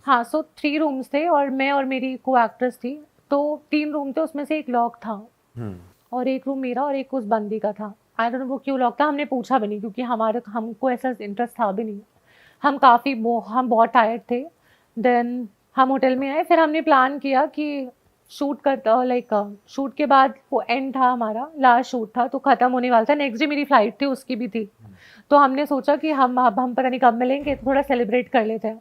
हाँ, सो 3 रूम्स थे, और मैं और मेरी को एक्ट्रेस थी, तो 3 रूम थे, उसमें से एक लॉक था, और एक रूम मेरा और एक उस बंदी का था। आई डोंट नो वो क्यों लॉक था, हमने पूछा भी नहीं, क्योंकि हमको ऐसा इंटरेस्ट था भी नहीं। हम बहुत टायर्ड थे। देन हम होटल में आए, फिर हमने प्लान किया कि शूट करता, लाइक शूट के बाद वो एंड था हमारा, लास्ट शूट था, तो ख़त्म होने वाला था। नेक्स्ट डे मेरी फ़्लाइट थी, उसकी भी थी, तो हमने सोचा कि हम पता नहीं कब मिलेंगे, तो थोड़ा सेलिब्रेट कर लेते हैं।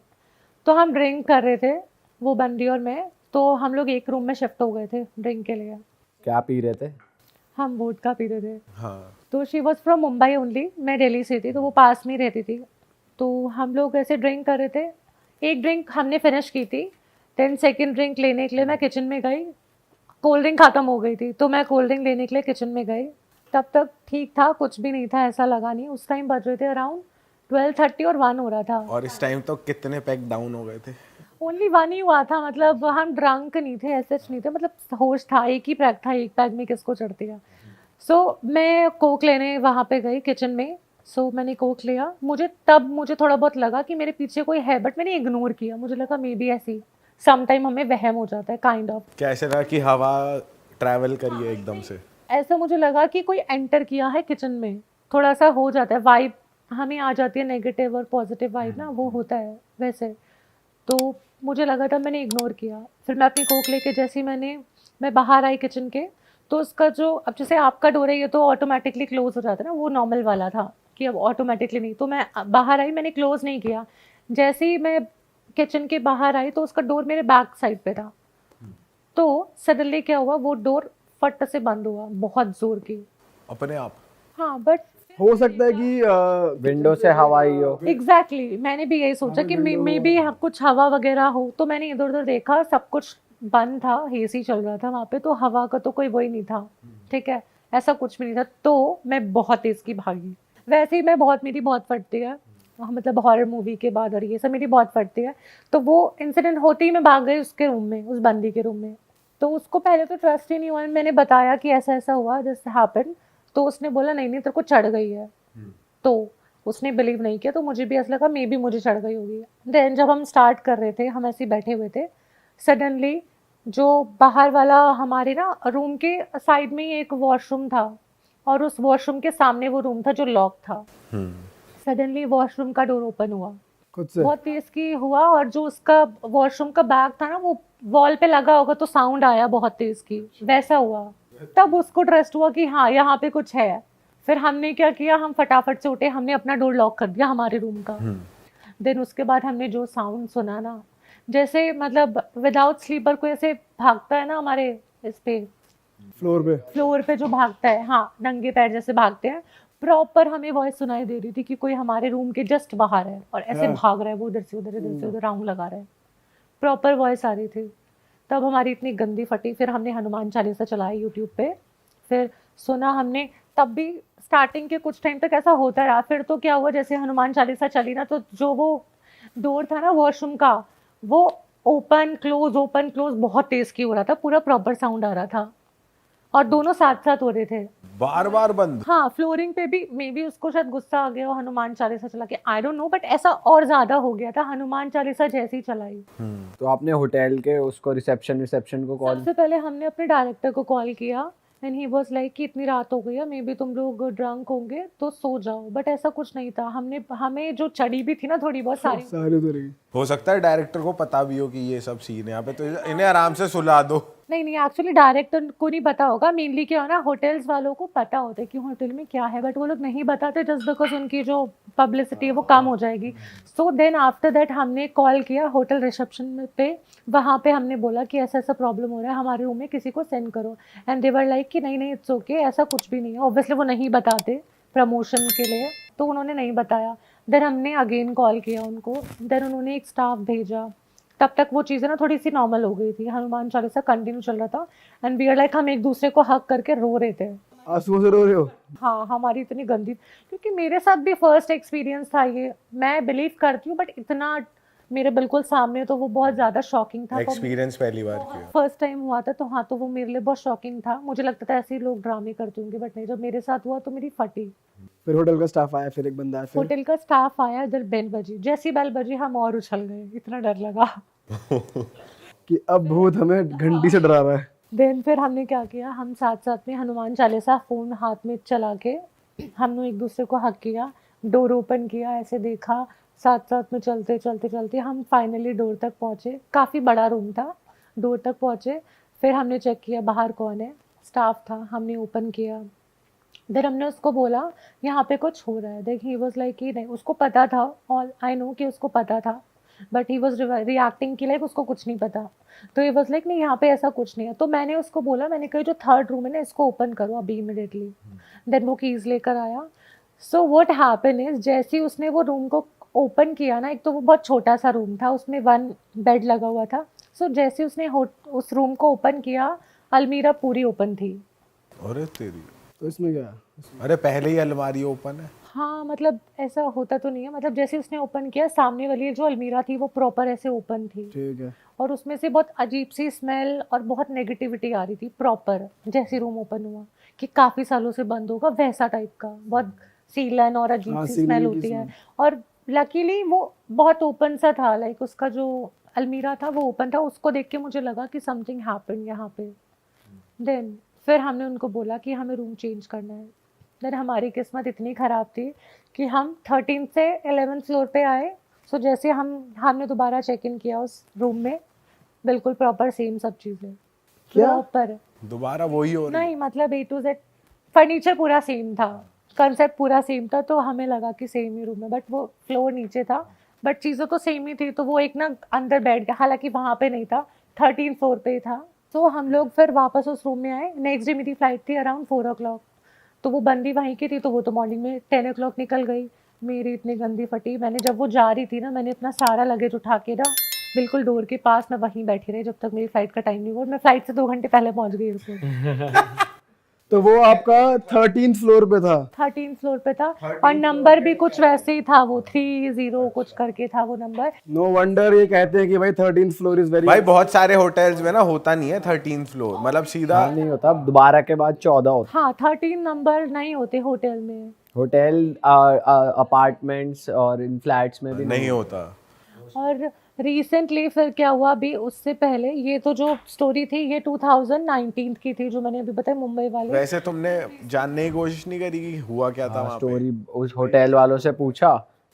तो हम ड्रिंक कर रहे थे, वो बंदी और मैं, तो हम लोग एक रूम में शिफ्ट हो गए थे ड्रिंक के लिए। क्या पी रहे थे? हम वोडका पी रहे थे। हाँ। तो she was from Mumbai only, मैं दिल्ली से थी, तो वो पास में ही रहती थी। तो हम लोग ऐसे ड्रिंक कर रहे थे, एक ड्रिंक हमने फिनिश की थी, देन सेकंड ड्रिंक लेने के लिए मैं किचन में गई, कोल्ड ड्रिंक ख़त्म हो गई थी, तो मैं कोल्ड ड्रिंक लेने के लिए किचन में गई। तब तक ठीक था, कुछ भी नहीं था, ऐसा लगा नहीं। उस टाइम बज रहे थे अराउंड 12:30 और 1 हो रहा था। और इस टाइम तो कितने पैक डाउन हो गए थे? ओनली 1 ही हुआ था, मतलब हम ड्रंक नहीं थे, ऐसे नहीं थे, मतलब होश था, एक ही पैक था, एक पैक में किसको चढ़ती है। सो मैं कोक लेने वहाँ पे गई किचन में। सो मैंने कोक लिया, मुझे थोड़ा बहुत लगा कि मेरे पीछे कोई है, बट मैंने इग्नोर किया। मुझे लगा मे बी ऐसी समटाइम हमें वहम हो जाता है काइंड ऑफ, कैसे रहा कि हवा ट्रैवल करी है एकदम से? ऐसा मुझे लगा कि कोई एंटर किया है किचन में, थोड़ा सा हो जाता है वाइब, हमें आ जाती है नेगेटिव और पॉजिटिव वाइब ना, वो होता है वैसे। तो मुझे लगा था, मैंने इग्नोर किया। फिर मैं अपनी कोक लेके जैसे ही मैं बाहर आई किचन के, तो उसका जो, अब जैसे आपका डोर है ये तो ऑटोमेटिकली क्लोज हो जाता है ना, वो नॉर्मल वाला था कि अब ऑटोमेटिकली नहीं, तो मैं बाहर आई, मैंने क्लोज नहीं किया। जैसे ही मैं किचन के बाहर आई, तो उसका डोर मेरे बैक साइड पे था, तो सडनली क्या हुआ, वो डोर फट से बंद हुआ, बहुत जोर की। अपने आप? हाँ, बट हो सकता है कि विंडो से हवा आई हो। एग्जैक्टली मैंने भी यही सोचा कि मे बी कुछ हवा वगैरह हो, तो मैंने इधर उधर देखा, सब कुछ बंद था, एसी चल रहा था वहाँ पे, तो हवा का तो कोई वही नहीं था, ठीक है, ऐसा कुछ भी नहीं था। तो मैं बहुत तेज की भागी, वैसे ही मेरी बहुत फटती है, मतलब हॉरर मूवी के बाद, और ये सब मेरी बहुत फटती है। तो वो इंसिडेंट होते ही मैं भाग गई उसके रूम में, उस बंदी के रूम में। तो उसको पहले तो ट्रस्ट ही नहीं हुआ, मैंने बताया कि ऐसा ऐसा हुआ, दिस हैपेंड, तो उसने बोला नहीं नहीं तेरे को चढ़ गई है, तो उसने बिलीव नहीं किया। तो मुझे भी ऐसा लगा मे बी मुझे चढ़ गई होगी। देन जब हम स्टार्ट कर रहे थे, हम ऐसे ही बैठे हुए थे, सडनली जो बाहर वाला हमारे ना रूम के साइड में ही एक वॉशरूम था, और उस वॉशरूम के सामने वो रूम था जो लॉक था। सडनली वॉशरूम का डोर ओपन हुआ, खुद से बहुत तेज की हुआ, और जो उसका वॉशरूम का बैग था ना, वो वॉल पे लगा होगा, तो साउंड आया बहुत तेज की, वैसा हुआ। तब उसको ट्रस्ट हुआ कि हाँ यहाँ पे कुछ है। फिर हमने क्या किया, हम फटाफट से उठे, हमने अपना डोर लॉक कर दिया हमारे रूम का। देन उसके बाद हमने जो साउंड सुना ना, जैसे मतलब विदाउट स्लीपर कोई ऐसे भागता है ना हमारे इस पे फ्लोर पे जो भागता है, हाँ नंगे पैर जैसे भागते हैं, प्रॉपर हमें वॉइस सुनाई दे रही थी कि कोई हमारे रूम के जस्ट बाहर है और ऐसे भाग रहा है, वो इधर से उधर राउंड लगा रहा है, प्रॉपर वॉइस आ रही थी। तब हमारी इतनी गंदी फटी, फिर हमने हनुमान चालीसा चलाई यूट्यूब पे, फिर सुना हमने। तब भी स्टार्टिंग के कुछ टाइम तक ऐसा होता रहा, फिर तो क्या हुआ, जैसे हनुमान चालीसा चली ना, तो जो वो डोर था ना वॉशरूम का, वो ओपन क्लोज बहुत तेज की हो रहा था, पूरा प्रॉपर साउंड आ रहा था और दोनों साथ साथ हो रहे थे। बार बार बंद। हाँ, फ्लोरिंग पे भी मे बी उसको शायद गुस्सा आ गया हो हनुमान चालीसा चला के, आई डोंट नो, बट ऐसा और ज्यादा हो गया था हनुमान चालीसा जैसी चलाई। तो आपने होटल के उसको रिसेप्शन को कॉल? सबसे पहले हमने अपने डायरेक्टर को कॉल किया एंड ही वाज लाइक कि इतनी रात हो गई है, मे बी तुम लोग ड्रंक होंगे तो सो जाओ, बट ऐसा कुछ नहीं था। हमें जो चढ़ी भी थी ना थोड़ी बहुत सारी, सारे तो रही। हो सकता है डायरेक्टर को पता भी हो कि ये सब सीन है यहाँ पे, तो इन्हें आराम से सुला दो। नहीं एक्चुअली डायरेक्टर को नहीं पता होगा, मेनली क्या है ना, होटल्स वालों को पता होता है कि होटल में क्या है, बट वो लोग नहीं बताते जस्ट बिकॉज उनकी जो पब्लिसिटी है वो कम हो जाएगी। सो देन आफ्टर दैट हमने कॉल किया होटल रिसेप्शन पे, वहाँ पे हमने बोला कि ऐसा ऐसा प्रॉब्लम हो रहा है, हमारे रूम में किसी को सेंड करो, एंड दे वर लाइक कि नहीं इट्स ओके, ऐसा कुछ भी नहीं है। ऑब्वियसली वो नहीं बताते प्रमोशन के लिए, तो उन्होंने नहीं बताया। देन हमने अगेन कॉल किया उनको, देन उन्होंने एक स्टाफ भेजा, तब तक वो चीज़ें ना थोड़ी सी नॉर्मल हो गई थी, हनुमान चालीसा कंटिन्यू चल रहा था एंड वी आर लाइक हम एक दूसरे को हक करके रो रहे थे। आंसुओं से रो रहे हो? हाँ, हमारी इतनी गंदी, क्योंकि मेरे साथ भी फर्स्ट एक्सपीरियंस था ये, मैं बिलीव करती हूँ बट इतना मेरे बिल्कुल सामने, तो वो बहुत ज़्यादा शॉकिंग था। एक्सपीरियंस पहली बार किया। फर्स्ट टाइम हुआ था तो हाँ, तो वो मेरे लिए बहुत शॉकिंग था। मुझे लगता था ऐसे ही लोग ड्रामे करते होंगे, बट नहीं, जब मेरे साथ हुआ तो मेरी फटी। फिर होटल का स्टाफ आया, फिर एक बंदा आया, फिर होटल का स्टाफ आया, इधर बेल बजी, जैसी बेल बजी हम और उछल गए, इतना डर लगा। कि अब भूत हमें घंटी से डरा रहा है। देन फिर हमने क्या किया, हम साथ साथ में हनुमान चालीसा फ़ोन हाथ में चला के हमने एक दूसरे को हक किया, डोर ओपन किया, ऐसे देखा, साथ साथ में चलते चलते चलते हम फाइनली डोर तक पहुँचे। काफ़ी बड़ा रूम था, डोर तक पहुँचे, फिर हमने चेक किया बाहर कौन है, स्टाफ था, हमने ओपन किया। देन हमने उसको बोला यहाँ पे कुछ हो रहा है, देख ही वाज लाइक कि नहीं, उसको पता था, ऑल आई नो कि उसको पता था, बट ही वाज रिएक्टिंग कि लाइक उसको कुछ नहीं पता। तो ही वाज लाइक नहीं यहाँ पे ऐसा कुछ नहीं है। तो मैंने उसको बोला, मैंने कहा जो थर्ड रूम है ना इसको ओपन करो अभी इमिडिएटली। देन वो कीज़ लेकर आया। सो व्हाट हैपन इज, जैसे ही उसने वो रूम को ओपन किया ना, एक तो वो बहुत छोटा सा रूम था, उसमें 1 बेड लगा हुआ था। सो जैसे उसने उस रूम को ओपन किया, अलमीरा पूरी ओपन थी। अरे तेरी, तो इसमें क्या? अरे पहले ही अलमारी ओपन है। हाँ, मतलब ऐसा होता तो नहीं है, मतलब जैसे उसने ओपन किया, सामने वाली जो अलमीरा थी वो प्रॉपर ऐसे ओपन थी, ठीक है। और उसमें से बहुत अजीब सी स्मेल और बहुत नेगेटिविटी आ रही थी प्रॉपर, जैसे रूम ओपन हुआ कि काफ़ी सालों से बंद होगा वैसा टाइप का, बहुत सीलन और अजीब हाँ, सी सीलन स्मेल की होती है। smell। और लकीली वो बहुत ओपन सा था, लाइक उसका जो अलमीरा था वो ओपन था, उसको देख के मुझे लगा कि समथिंग हैपन यहाँ पे। देन फिर हमने उनको बोला कि हमें रूम चेंज करना है। देन हमारी किस्मत इतनी ख़राब थी कि हम 13 से 11 फ्लोर पे आए। सो जैसे हमने दोबारा चेक इन किया उस रूम में, बिल्कुल प्रॉपर सेम सब चीज़ें, क्या? प्रॉपर दोबारा वही हो रही है। नहीं, मतलब A to Z फर्नीचर पूरा सेम था, कंसेप्ट पूरा सेम था, तो हमें लगा कि सेम ही रूम है, बट वो फ्लोर नीचे था, बट चीज़ें तो सेम ही थी। तो वो एक ना अंदर बैठ गया, हालांकि वहाँ पे नहीं था, 13 फ्लोर पे ही था। तो हम लोग फिर वापस उस रूम में आए। नेक्स्ट डे मेरी फ्लाइट थी अराउंड 4 o'clock, तो वो बंदी वहीं की थी, तो वो तो मॉर्निंग में 10 o'clock निकल गई। मेरी इतनी गंदी फटी, मैंने जब वो जा रही थी ना, मैंने अपना सारा लगेज उठा के ना बिल्कुल डोर के पास मैं वहीं बैठी रही जब तक मेरी फ्लाइट का टाइम नहीं हुआ। और मैं फ्लाइट से 2 घंटे पहले पहुंच गई एयरपोर्ट। तो वो आपका 13th फ्लोर पे था? 13 फ्लोर पे था, और नंबर भी कुछ वैसे ही था, वो 30 कुछ करके था वो नंबर। नो वंडर ये कहते हैं कि भाई 13th फ्लोर इज वेरी। भाई बहुत सारे होटल्स में ना होता नहीं है 13th फ्लोर, मतलब सीधा नहीं होता, 12 के बाद 14 होता। हाँ, 13 नंबर नहीं होते होटल में, होटल अपार्टमेंट्स और इन फ्लैट्स में भी नहीं होता। और रिसेंटली फिर क्या हुआ, अभी उससे पहले, ये तो जो स्टोरी थी ये 2019 की थी जो मैंने अभी बताई, मुंबई वाले। वैसे तुमने जानने की कोशिश नहीं करी कि हुआ क्या था वहाँ पे? स्टोरी उस होटल वालों से पूछा?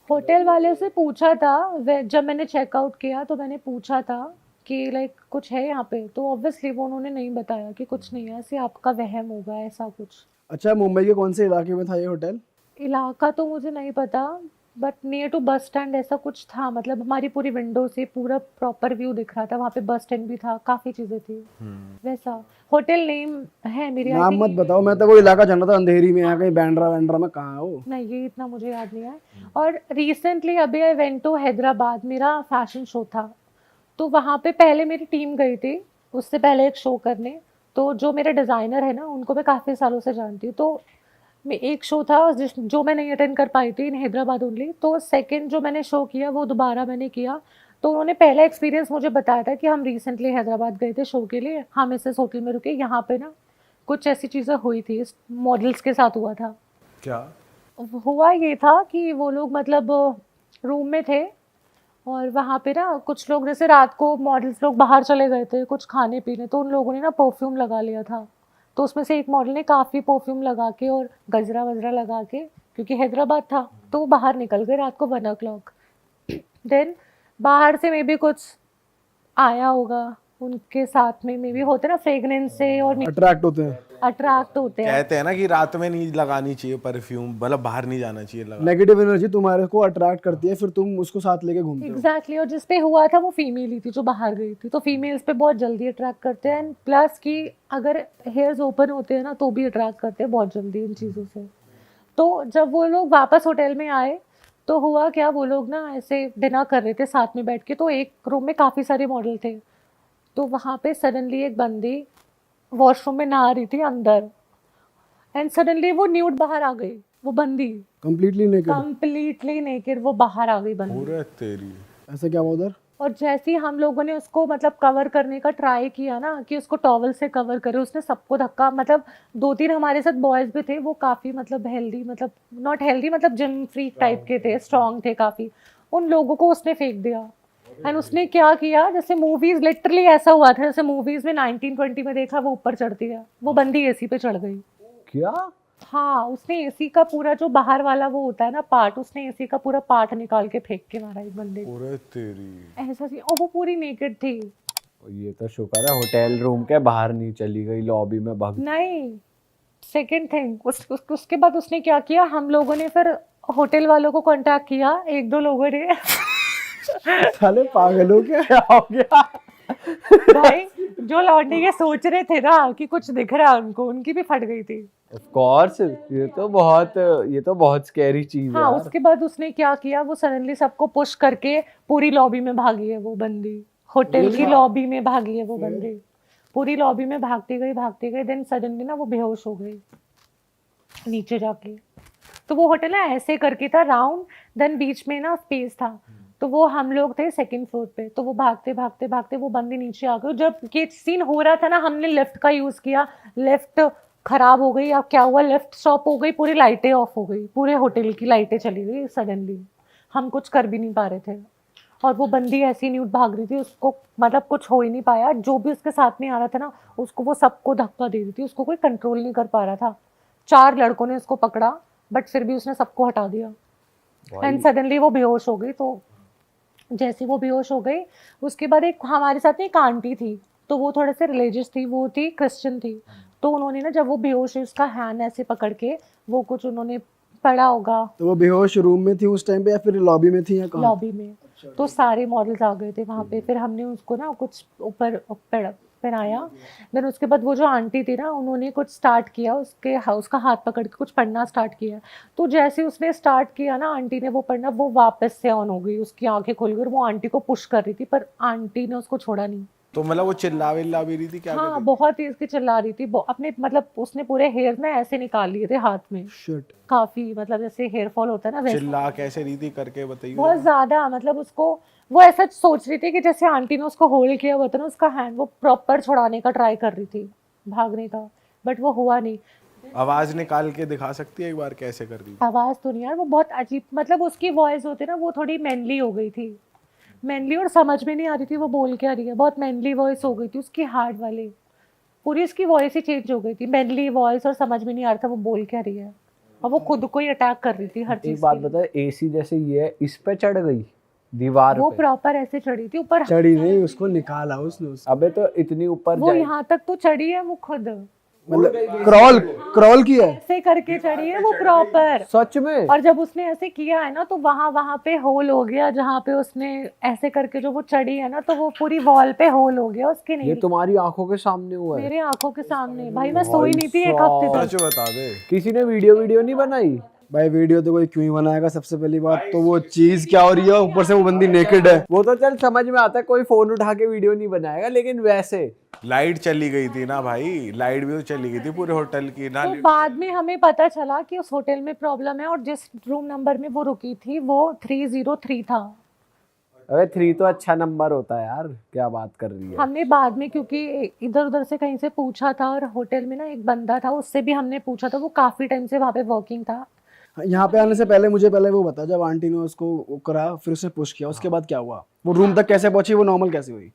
होटल वाले से पूछा था, जब मैंने चेकआउट किया तो मैंने पूछा था कि लाइक कुछ है यहाँ पे, तो ऑब्वियसली वो उन्होंने नहीं बताया कि कुछ नहीं है, ऐसे आपका वहम होगा ऐसा कुछ। अच्छा, मुंबई के कौन से इलाके में था ये होटल? इलाका तो मुझे नहीं पता, but near to bus stand ऐसा कुछ था, मतलब हमारी पूरी विंडो से पूरा प्रॉपर व्यू दिख रहा था, वहाँ पे बस स्टैंड भी था, काफ़ी चीज़ें थी वैसा। होटल नेम है मेरी, I नाम think- मत बताओ, मैं तो वो इलाका जाना था अंधेरी में, यहाँ कहीं बैंड्रा में कहाँ हो? नहीं, ये इतना मुझे याद नहीं है। और रिसेंटली अभी आई वेंट टू हैदराबाद, मेरा फैशन शो था, तो वहाँ पे पहले मेरी टीम गई थी उससे पहले एक शो करने। तो जो मेरे डिज़ाइनर है ना, उनको मैं काफ़ी सालों से जानती हूँ, तो एक शो था जो मैं नहीं अटेंड कर पाई थी इन हैदराबाद ओनली, तो सेकंड जो मैंने शो किया वो दोबारा मैंने किया। तो उन्होंने पहला एक्सपीरियंस मुझे बताया था कि हम रिसेंटली हैदराबाद गए थे शो के लिए, हम इस होटल में रुके, यहाँ पे ना कुछ ऐसी चीज़ें हुई थी, मॉडल्स के साथ हुआ था। क्या? हुआ ये था कि वो लोग मतलब रूम में थे और वहाँ पे ना कुछ लोग, जैसे रात को मॉडल्स लोग बाहर चले गए थे कुछ खाने पीने, तो उन लोगों ने ना परफ्यूम लगा लिया था। तो उसमें से एक मॉडल ने काफ़ी परफ्यूम लगा के और गजरा वजरा लगा के, क्योंकि हैदराबाद था, तो वो बाहर निकल गए रात को 1 o'clock। देन बाहर से मे बी कुछ आया होगा उनके साथ में, मे बी होते ना फ्रेगनेंस से और अट्रैक्ट होते हैं, अट्रैक्ट होते हैं। कहते हैं ना कि रात में नहीं लगानी चाहिए परफ्यूम, मतलब बाहर नहीं जाना चाहिए लगा। नेगेटिव एनर्जी तुम्हारे को अट्रैक्ट करती है, फिर तुम उसको साथ लेके घूमते हो। एग्जैक्टली और जिस पे हुआ था वो फीमेल ही थी जो बाहर गई थी, तो फीमेल्स पे बहुत जल्दी अट्रैक्ट करते हैं, एंड प्लस कि अगर हेयर्स ओपन होते हैं ना तो भी अट्रैक्ट करते हैं बहुत जल्दी इन चीज़ों से। तो जब वो लोग वापस होटल में आए तो हुआ क्या, वो लोग ना ऐसे डिनर कर रहे थे साथ में बैठ के, तो एक रूम में काफ़ी सारे मॉडल थे, तो वहाँ पे सडनली एक बंदी वॉशरूम में नहा रही थी अंदर, एंड सडनली वो न्यूड बाहर आ गई, वो बंदी कंप्लीटली नेकेड वो बाहर आ गई बंदी। पूरे तेरी। ऐसा क्या हुआ उधर? और जैसे ही हम लोगों ने उसको मतलब कवर करने का ट्राई किया ना कि उसको टॉवल से कवर करे, उसने सबको धक्का, मतलब 2-3 हमारे साथ बॉयज भी थे, वो काफ़ी मतलब हेल्दी, मतलब नॉट हेल्दी, मतलब जिम फ्रीक टाइप के थे, स्ट्रॉन्ग थे काफ़ी, उन लोगों को उसने फेंक दिया। एंड उसने क्या किया, जैसे मूवीज लिटरली ऐसा हुआ था जैसे मूवीज में 1920 में देखा वो ऊपर चढ़ती है, वो बंदी एसी पे चढ़ गई। क्या? हाँ, उसने एसी का पूरा जो बाहर वाला वो होता है ना पार्ट, उसने एसी का पूरा पार्ट निकाल के फेंक के मारा एक बंदे को। पूरे तेरी। ऐसा थी, और वो पूरी नेकेड थी। ये तो शुक्र है होटल रूम के बाहर नहीं चली गई, लॉबी में भाग। नहीं, सेकंड थिंग उसके बाद उसने क्या किया, हम लोगों ने फिर होटल वालों को कांटेक्ट किया, 1-2 लोगों ने साले पागल हो क्या? क्या हो गया? भाई जो लौटने के सोच रहे थे ना कि कुछ दिख रहा है उनको, उनकी भी फट गई थी। ऑफ कोर्स, ये तो बहुत स्कैरी चीज है हाँ, यार। उसके बाद उसने क्या किया, वो सडनली सबको पुश करके पूरी लॉबी में भागी है वो बंदी, होटल की लॉबी में भागी है वो बंदी, पूरी लॉबी में भागती गई, देन सडनली ना वो बेहोश हो गई नीचे जाके। तो वो होटल ना ऐसे करके था राउंड, देन बीच में ना स्पेस था, तो वो हम लोग थे 2nd फ्लोर पे, तो वो भागते वो बंदी नीचे आ गई। जब ये सीन हो रहा था ना, हमने लिफ्ट का यूज किया, लिफ्ट खराब हो गई, अब क्या हुआ, लिफ्ट स्टॉप हो गई, पूरी लाइटें ऑफ हो गई, पूरे होटल की लाइटें चली गई सडनली, हम कुछ कर भी नहीं पा रहे थे। और वो बंदी ऐसी न्यूड भाग रही थी, उसको मतलब कुछ हो ही नहीं पाया, जो भी उसके साथ में आ रहा था ना उसको वो सबको धक्का दे रही थी, उसको कोई कंट्रोल नहीं कर पा रहा था। 4 लड़कों ने उसको पकड़ा बट फिर भी उसने सबको हटा दिया, एंड सडनली वो बेहोश हो गई। तो जैसे वो बेहोश हो गई उसके बाद एक हमारे साथ में एक आंटी थी, तो वो थोड़े से रिलीजियस थी, वो थी क्रिश्चियन थी, तो उन्होंने ना जब वो बेहोश है उसका हैंड ऐसे पकड़ के वो कुछ उन्होंने पढ़ा होगा। तो वो बेहोश रूम में थी उस टाइम पे या फिर लॉबी में थी या कहाँ? लॉबी में। तो सारे मॉडल्स आ गए थे वहाँ पे, फिर हमने उसको ना कुछ ऊपर पहनाया, देन उसके बाद वो जो आंटी थी ना उन्होंने कुछ स्टार्ट किया, उसका हाथ पकड़ के कुछ पढ़ना स्टार्ट किया। तो जैसे उसने स्टार्ट किया ना आंटी ने वो पढ़ना, वो वापस से ऑन हो गई, उसकी आंखें खुल गई और वो आंटी को पुश कर रही थी, पर आंटी ने उसको छोड़ा नहीं। तो मतलब वो चिल्ला विल्ला भी रही थी क्या? हाँ, बहुत तेज की चिल्ला रही थी, अपने मतलब उसने पूरे हेयर ना ऐसे निकाल लिए थे हाथ में, शिट। काफी मतलब जैसे हेयर फॉल होता है ना वैसे। चिल्ला कैसे रही थी करके बताइए। बहुत ज्यादा, मतलब उसको वो ऐसा सोच रही थी कि जैसे आंटी ने उसको होल्ड किया हुआ था ना उसका हैंड, वो प्रॉपर छुड़ाने का ट्राई कर रही थी, भागने का, बट वो हुआ नहीं। आवाज निकाल के दिखा सकती है एक बार कैसे कर रही? आवाज तो नहीं यार, वो बहुत अजीब, मतलब उसकी वॉइस होती ना वो थोड़ी मैनली हो गई थी, मैनली, और समझ में नहीं आ रही थी वो बोल क्या रही है, बहुत मैनली वॉइस हो गई थी उसकी, हार्ड वाली, पूरी उसकी वॉइस ही चेंज हो गई थी, मैनली वॉइस, और समझ में नहीं आ रहा था वो बोल क्या रही है, और वो खुद को ही अटैक कर रही थी हर चीज। एक बात बता, एसी जैसे ये है, इस पे चढ़ गई दीवार वो पे? प्रॉपर ऐसे चढ़ी थी ऊपर, चढ़ी नहीं, उसको निकाला उसने। अबे तो इतनी ऊपर वो जाए। यहाँ तक तो चढ़ी है वो खुद, मतलब क्रॉल किया है। ऐसे करके चढ़ी है वो प्रॉपर। सच में? और जब उसने ऐसे किया है ना तो वहां पे होल हो गया, जहाँ पे उसने ऐसे करके जो वो चढ़ी है ना तो वो पूरी वॉल पे होल हो गया उसके। ये नहीं, तुम्हारी आंखों के सामने हुआ है? मेरे आंखों के सामने भाई, मैं सोई नहीं थी एक हफ्ते तक। सच बता दे। किसी ने वीडियो नहीं बनाई? भाई वीडियो तो कोई क्यों ही बनाएगा, सबसे पहली बात तो वो चीज क्या हो रही है, ऊपर से वो बंदी नेकेड है। वो तो चल समझ में आता है, कोई फोन उठा के वीडियो नहीं बनाएगा, लेकिन वैसे लाइट चली गई थी ना भाई, लाइट भी तो चली गई थी पूरे होटल की ना। तो बाद में हमें पता चला कि उस होटल में प्रॉब्लम है और जिस रूम नंबर में वो रुकी थी वो 303 था। अबे 3 तो अच्छा नंबर होता है यार, क्या बात कर रही है। हमने बाद में क्योंकि इधर उधर से कहीं से पूछा था और होटल में ना एक बंदा था, उससे भी हमने पूछा था, वो काफी टाइम से वहाँ पे वर्किंग था। यहाँ पे आने से पहले मुझे पहले वो बता, जब आंटी ने उसको वो करा फिर उसने पुश किया, उसके बाद क्या हुआ, वो रूम तक कैसे पहुंची, वो नॉर्मल कैसे हुई?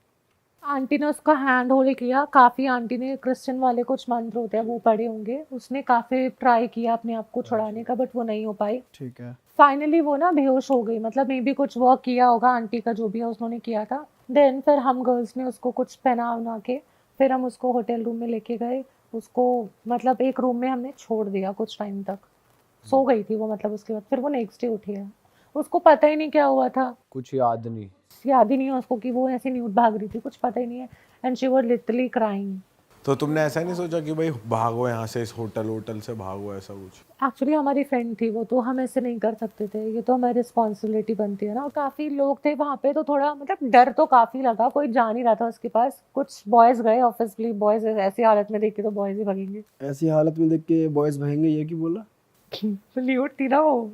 आंटी ने उसका हैंड होल्ड किया काफ़ी, आंटी ने क्रिश्चियन वाले कुछ मंत्र होते हैं वो पढ़े होंगे, उसने काफ़ी ट्राई किया अपने आप को छुड़ाने का, बट वो नहीं हो पाई। ठीक है। फाइनली वो ना बेहोश हो गई, मतलब मे भी कुछ वर्क किया होगा आंटी का, जो भी है उन्होंने किया था। देन फिर हम गर्ल्स ने उसको कुछ पहना उना के फिर हम उसको होटल रूम में लेके गए, उसको मतलब एक रूम में हमने छोड़ दिया कुछ टाइम तक, सो गई थी वो, मतलब उसके बाद फिर वो नेक्स्ट डे उठी है, उसको पता ही नहीं क्या हुआ था, कुछ याद नहीं। याद ही नहीं है उसको कि वो ऐसी न्यूड भाग रही थी, कुछ पता ही नहीं है। And she was literally crying. तो तुमने ऐसा नहीं सोचा कि भाई भागो यहाँ से, इस होटल से भागो, ऐसा कुछ? एक्चुअली हमारी फ्रेंड थी वो, तो हम ऐसे नहीं कर सकते थे, ये तो हमारी रिस्पॉन्सिबिलिटी बनती है ना। और काफ़ी लोग थे वहाँ पे, तो थोड़ा मतलब डर तो काफ़ी लगा, कोई जा नहीं रहा था उसके पास। कुछ बॉयज़ गए, ऑब्वियसली बॉयज़ ऐसी हालत में देख के तो बॉयज़ ही भागेंगे। ऐसी हालत में देख के बॉयज भागेंगे, ये क्यों बोला? ल्यूट थी ना वो।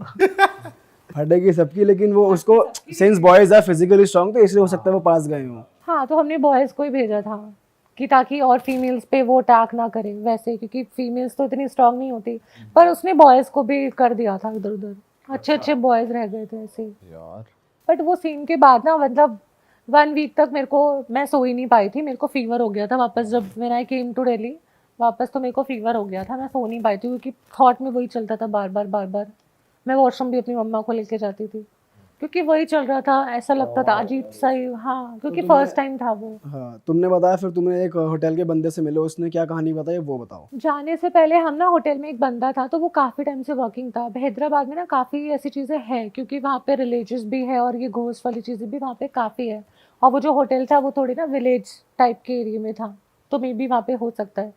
फटेगी सबकी, लेकिन वो उसको since boys are physically strong तो इसलिए हो सकता है वो पास गए हों। हाँ, तो हमने बॉयज़ को ही भेजा था कि ताकि और फीमेल्स पे वो अटैक ना करे वैसे, क्योंकि फीमेल्स तो इतनी स्ट्रांग नहीं होती, पर उसने बॉयज़ को भी कर दिया था इधर उधर, अच्छे अच्छे बॉयज़ रह गए थे ऐसे। यार बट वो सीन के बाद ना, मतलब 1 वीक तक मैं सो ही नहीं पाई थी, मेरे को फीवर हो गया था वापस, जब when I came to Delhi वापस तो मेरे को फीवर हो गया था, मैं सो नहीं पाई थी क्योंकि थॉट में वही चलता था बार बार। मैं वॉशरूम भी अपनी मम्मा को लेके जाती थी क्योंकि वही चल रहा था, ऐसा लगता था अजीब सा ही। हाँ, क्योंकि फर्स्ट टाइम था वो। हाँ, तुमने बताया फिर तुमने एक होटल के बंदे से मिले, उसने क्या कहानी बताई वो बताओ। जाने से पहले हम ना होटल में एक बंदा था, तो वो काफ़ी टाइम से वर्किंग था। हैदराबाद में ना काफ़ी ऐसी चीज़ें हैं क्योंकि वहाँ पे रिलीजियस भी है और ये घोस्ट वाली चीज़ें भी वहाँ पे काफ़ी है। और वो जो होटल था वो थोड़ी ना विलेज टाइप के एरिया में था, तो मे बी वहाँ पे हो सकता है।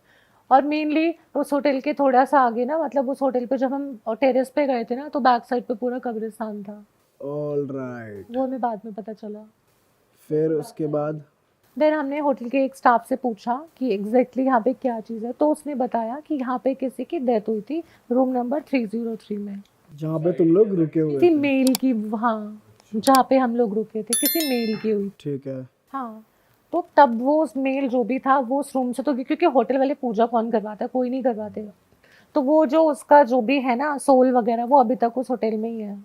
और मेनली उस होटल के थोड़ा सा आगे ना, मतलब उस होटल पे जब हम टेरेस पे गए थे ना, तो बैक साइड पे पूरा कब्रिस्तान था। All right. वो हमें बाद में पता चला। फिर उसके बाद देन हमने होटल के एक स्टाफ से पूछा कि एग्जैक्टली यहाँ पे क्या चीज़ है, तो उसने बताया कि यहाँ पे किसी की डेथ हुई थी रूम नंबर 303 में, जहाँ पे तुम लोग रुके हुए किसी थे। मेल की, हाँ जहाँ पे हम लोग रुके थे किसी मेल की हुई। ठीक है। हाँ, तो तब वो उस मेल जो भी था वो उस रूम से, तो क्योंकि होटल वाले पूजा कौन करवाता है, कोई नहीं करवाते, तो वो जो उसका जो भी है ना सोल वगैरह वो अभी तक उस होटल में ही है।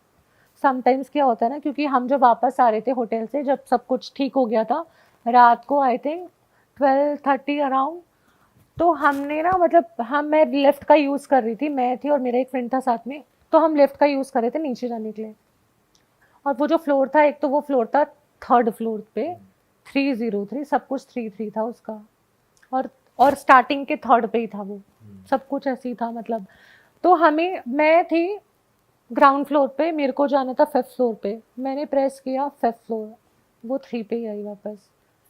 समटाइम्स क्या होता है ना, क्योंकि हम जब वापस आ रहे थे होटल से, जब सब कुछ ठीक हो गया था रात को, आई थिंक 12:30 अराउंड, तो हमने ना मतलब मैं लिफ्ट का यूज़ कर रही थी, मैं थी और मेरा एक फ्रेंड था साथ में, तो हम लिफ्ट का यूज़ कर रहे थे नीचे जाने के लिए। और वो जो फ्लोर था, एक तो वो फ्लोर था 3rd फ्लोर पे 303, सब कुछ 33 था उसका, और स्टार्टिंग के 3rd पे ही था वो, सब कुछ ऐसे ही था मतलब। तो मैं थी ग्राउंड फ्लोर पे, मेरे को जाना था 5th फ्लोर पे, मैंने प्रेस किया 5th फ्लोर, वो 3 पे ही आई वापस।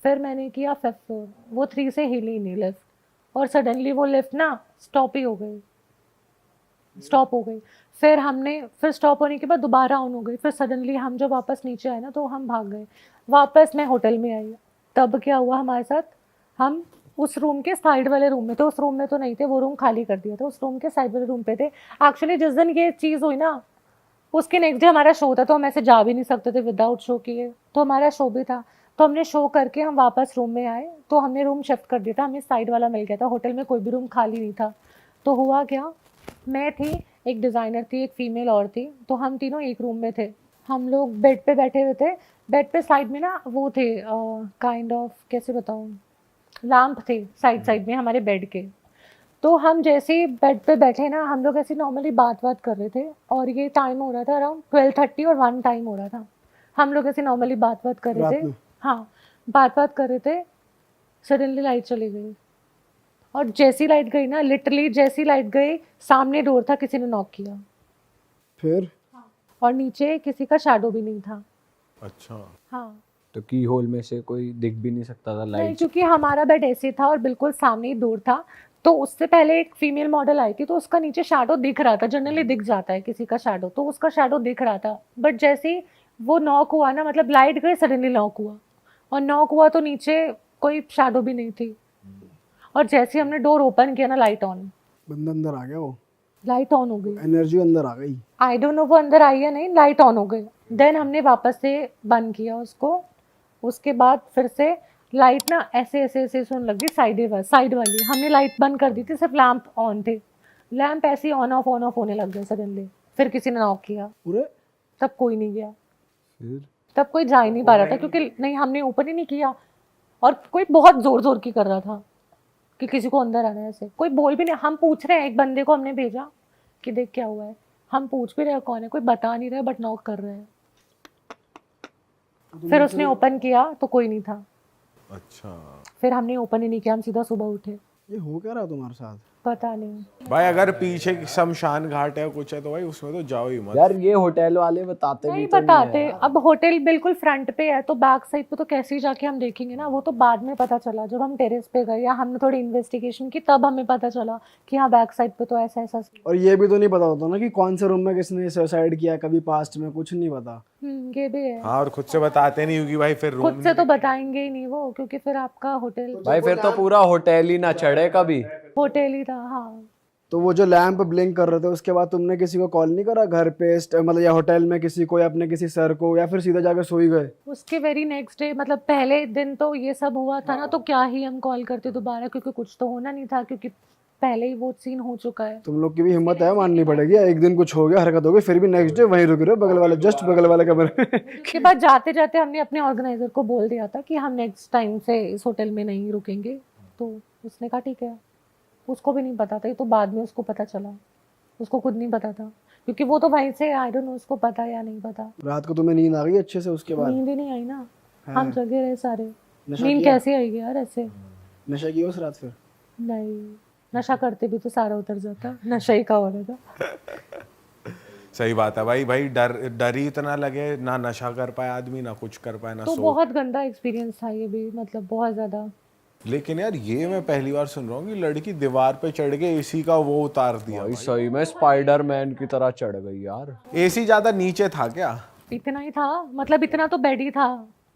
फिर मैंने किया 5th फ्लोर, वो 3 से हिली नहीं लिफ्ट, और सडनली वो लिफ्ट ना स्टॉप ही हो गई, स्टॉप हो गई। फिर स्टॉप होने के बाद दोबारा ऑन हो गई, फिर सडनली हम जब वापस नीचे आए ना तो हम भाग गए वापस, मैं होटल में आई। तब क्या हुआ हमारे साथ, हम उस रूम के साइड वाले रूम में थे, उस रूम में तो नहीं थे, वो रूम खाली कर दिया था, उस रूम के साइड वाले रूम पे थे। एक्चुअली जिस दिन ये चीज़ हुई ना, उसके नेक्स्ट डे हमारा शो था, तो हम ऐसे जा भी नहीं सकते थे विदाउट शो किए, तो हमारा शो भी था, तो हमने शो करके हम वापस रूम में आए, तो हमने रूम शिफ्ट कर दिया था, हमें साइड वाला मिल गया था, होटल में कोई भी रूम खाली नहीं था। तो हुआ क्या, मैं थी, एक डिज़ाइनर थी, एक फीमेल और थी, तो हम तीनों एक रूम में थे। हम लोग बेड पे बैठे हुए थे, बेड पे साइड में ना वो थे काइंड ऑफ, कैसे बताऊँ, लैम्प थे साइड में हमारे बेड के। तो हम जैसे ही बेड पे बैठे ना, हम लोग ऐसे नॉर्मली बात कर रहे थे, और ये टाइम हो रहा था अराउंड 12:30 और 1 टाइम हो रहा था, हम लोग ऐसे नॉर्मली बात कर रहे थे। हाँ, बात कर रहे थे, सडनली लाइट चली गई, और जैसी लाइट गई ना, लिटरली जैसी लाइट गई, सामने डोर था, किसी ने नॉक किया, फिर और नीचे किसी का शैडो भी नहीं था। अच्छा। हाँ, तो की होल में से कोई दिख भी नहीं सकता था नहीं, लाइट? क्योंकि हमारा बेड ऐसे था और बिल्कुल सामने ही डोर था, तो उससे पहले एक फीमेल मॉडल आई थी, तो उसका नीचे शैडो दिख रहा था, जनरली दिख जाता है किसी का शैडो, तो उसका शैडो दिख रहा था। बट जैसे ही वो नॉक हुआ ना, मतलब लाइट गई, सडनली नॉक हुआ, और नॉक हुआ तो नीचे कोई शैडो भी नहीं थी, और जैसे ही हमने डोर ओपन किया ना, लाइट ऑन, बंदा अंदर आ गया, वो लाइट ऑन हो गई। एनर्जी अंदर आ गई। आई डोंट नो वो अंदर आई या नहीं, लाइट ऑन हो गई। देन हमने वापस से बंद किया उसको, उसके बाद फिर से लाइट ना ऐसे ऐसे ऐसे सुन लगी, साइड वाली। हमने लाइट बंद कर दी थी, सिर्फ लैंप ऑन थे, लैंप ऐसे ऑन ऑफ होने लग गए सडनली। फिर किसी ने नॉक किया, पूरे तब कोई नहीं गया, फिर तब कोई जा ही नहीं पा रहा था, क्योंकि नहीं, हमने ओपन ही नहीं किया, और कोई बहुत जोर जोर की कर रहा था कि किसी को अंदर आना है। ऐसे कोई बोल भी नहीं, हम पूछ रहे हैं, एक बंदे को हमने भेजा कि देख क्या हुआ है, हम पूछ भी रहे हैं कौन है, कोई बता नहीं रहा है, बट नॉक कर रहे हैं। फिर उसने ओपन किया तो कोई नहीं था, अच्छा फिर हमने ओपन ही नहीं किया, हम सीधा सुबह उठे। ये हो क्या रहा तुम्हारे साथ? पता नहीं। भाई, अगर पीछे शमशान घाट है कुछ है तो भाई उसमें तो जाओ ही मत। यार ये होटल वाले बताते नहीं भी तो बताते। नहीं है। अब होटल बिल्कुल फ्रंट पे है, तो बैक साइड पे तो कैसे ही जाके हम देखेंगे ना, वो तो बाद में पता चला, जब हम टेरेस पे गए या हमने थोड़ी इन्वेस्टिगेशन की, तब हमें पता चला कि हाँ बैक साइड पे तो ऐसा ऐसा। और ये भी तो नहीं पता होता ना कि कौन से रूम में किसने सुसाइड किया, कभी पास्ट में, कुछ नहीं पता। ये भी है। हाँ, और खुद से बताते नहीं होगी भाई, फिर खुद रूम से तो बताएंगे ही नहीं वो, क्योंकि फिर आपका होटल भाई फिर तो पूरा होटल ही ना चढ़े कभी। होटल ही था। हाँ, तो वो जो लैंप ब्लिंक कर रहे थे, उसके बाद तुमने किसी को कॉल नहीं करा घर पे, मतलब या होटल में किसी को, या अपने किसी सर को, या फिर सीधा जाके सो ही गए? उसके वेरी नेक्स्ट डे, मतलब पहले दिन तो ये सब हुआ था ना, तो क्या ही हम कॉल करते दोबारा, क्योंकि कुछ तो होना नहीं था, क्योंकि पहले ही वो सीन हो चुका है। तुम लोग की भी हिम्मत है, माननी पड़ेगी। एक दिन कुछ हो गया, हरकत हो गई, फिर भी नेक्स्ट डे वहीं रुक रहे हो, बगल वाले, जस्ट बगल वाले कमरे में। उसके बाद जाते जाते हमने अपने ऑर्गेनाइजर को बोल दिया था कि हम नेक्स्ट टाइम से इस होटल में नहीं रुकेंगे, तो उसने कहा ठीक है। उसको भी नहीं पता था, ये तो बाद में उसको पता चला, उसको खुद नहीं पता था, क्योंकि वो तो वहीं से, आई डोंट नो उसको पता या नहीं पता। रात को तुम्हें नींद आ गई अच्छे से उसके बाद? नींद ही नहीं आई ना, हम जगे रहे सारे। नशा नींद किया? कैसे आएगी यार ऐसे? नशा किया उस रात फिर? नहीं, नशा करते भी तो सारा उतर जाता, नशा ही का हो रहा था। सही बात है भाई। भाई डर ही इतना लगे, ना नशा कर पाए आदमी, ना कुछ कर पाए, ना तो सो। बहुत गंदा एक्सपीरियंस था ये भी, मतलब बहुत ज्यादा। लेकिन यार ये मैं पहली बार सुन रहा हूँ कि लड़की दीवार पे चढ़ के एसी का वो उतार दिया। भाई सही में स्पाइडरमैन की तरह चढ़ गई यार। एसी ज्यादा नीचे था क्या? इतना ही था, मतलब इतना तो बेड ही था।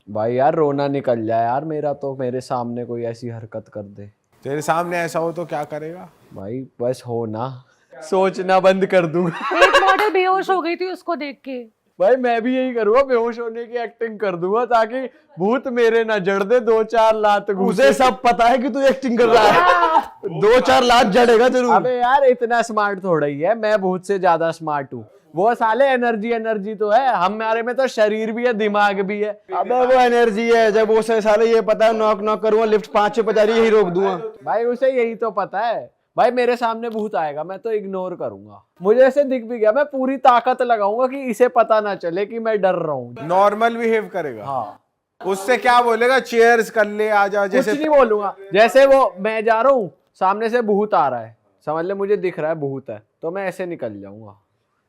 भाई यार रोना निकल जाए यार मेरा, तो मेरे सामने कोई ऐसी हरकत कर दे। तेरे सामने ऐसा हो तो क्या करेगा? भाई बस हो ना, सोचना बंद कर दूंगा। एक मॉडल बेहोश हो गई थी उसको देख के। भाई मैं भी यही करूंगा, बेहोश होने की एक्टिंग कर दूंगा ताकि भूत मेरे ना जड़ दे, 2-4 लात उसे सब पता है कि तू एक्टिंग कर रहा है। 2-4 लाख जड़ेगा जरूर। अबे यार इतना स्मार्ट थोड़ा ही है, मैं भूत से ज्यादा स्मार्ट हूँ। वो साले एनर्जी तो है, हमारे में तो शरीर भी है, दिमाग भी है। अबे वो एनर्जी है, जब वो साले ये पता है नॉक करूंगा, लिफ्ट 5-6 बजा रही है, यही रोक दूंगा। भाई उसे यही तो पता है। भाई मेरे सामने भूत आएगा, मैं तो इग्नोर करूंगा। मुझे ऐसे दिख भी गया, मैं पूरी ताकत लगाऊंगा कि इसे पता ना चले कि मैं डर रहा हूँ। नॉर्मल बिहेव करेगा। हाँ, उससे क्या बोलेगा? चेयर्स कर ले, आ जा, कुछ जैसे नहीं बोलूंगा। जैसे वो मैं जा रहा हूँ, सामने से भूत आ रहा है, समझ ले मुझे दिख रहा है भूत है, तो मैं ऐसे निकल जाऊंगा।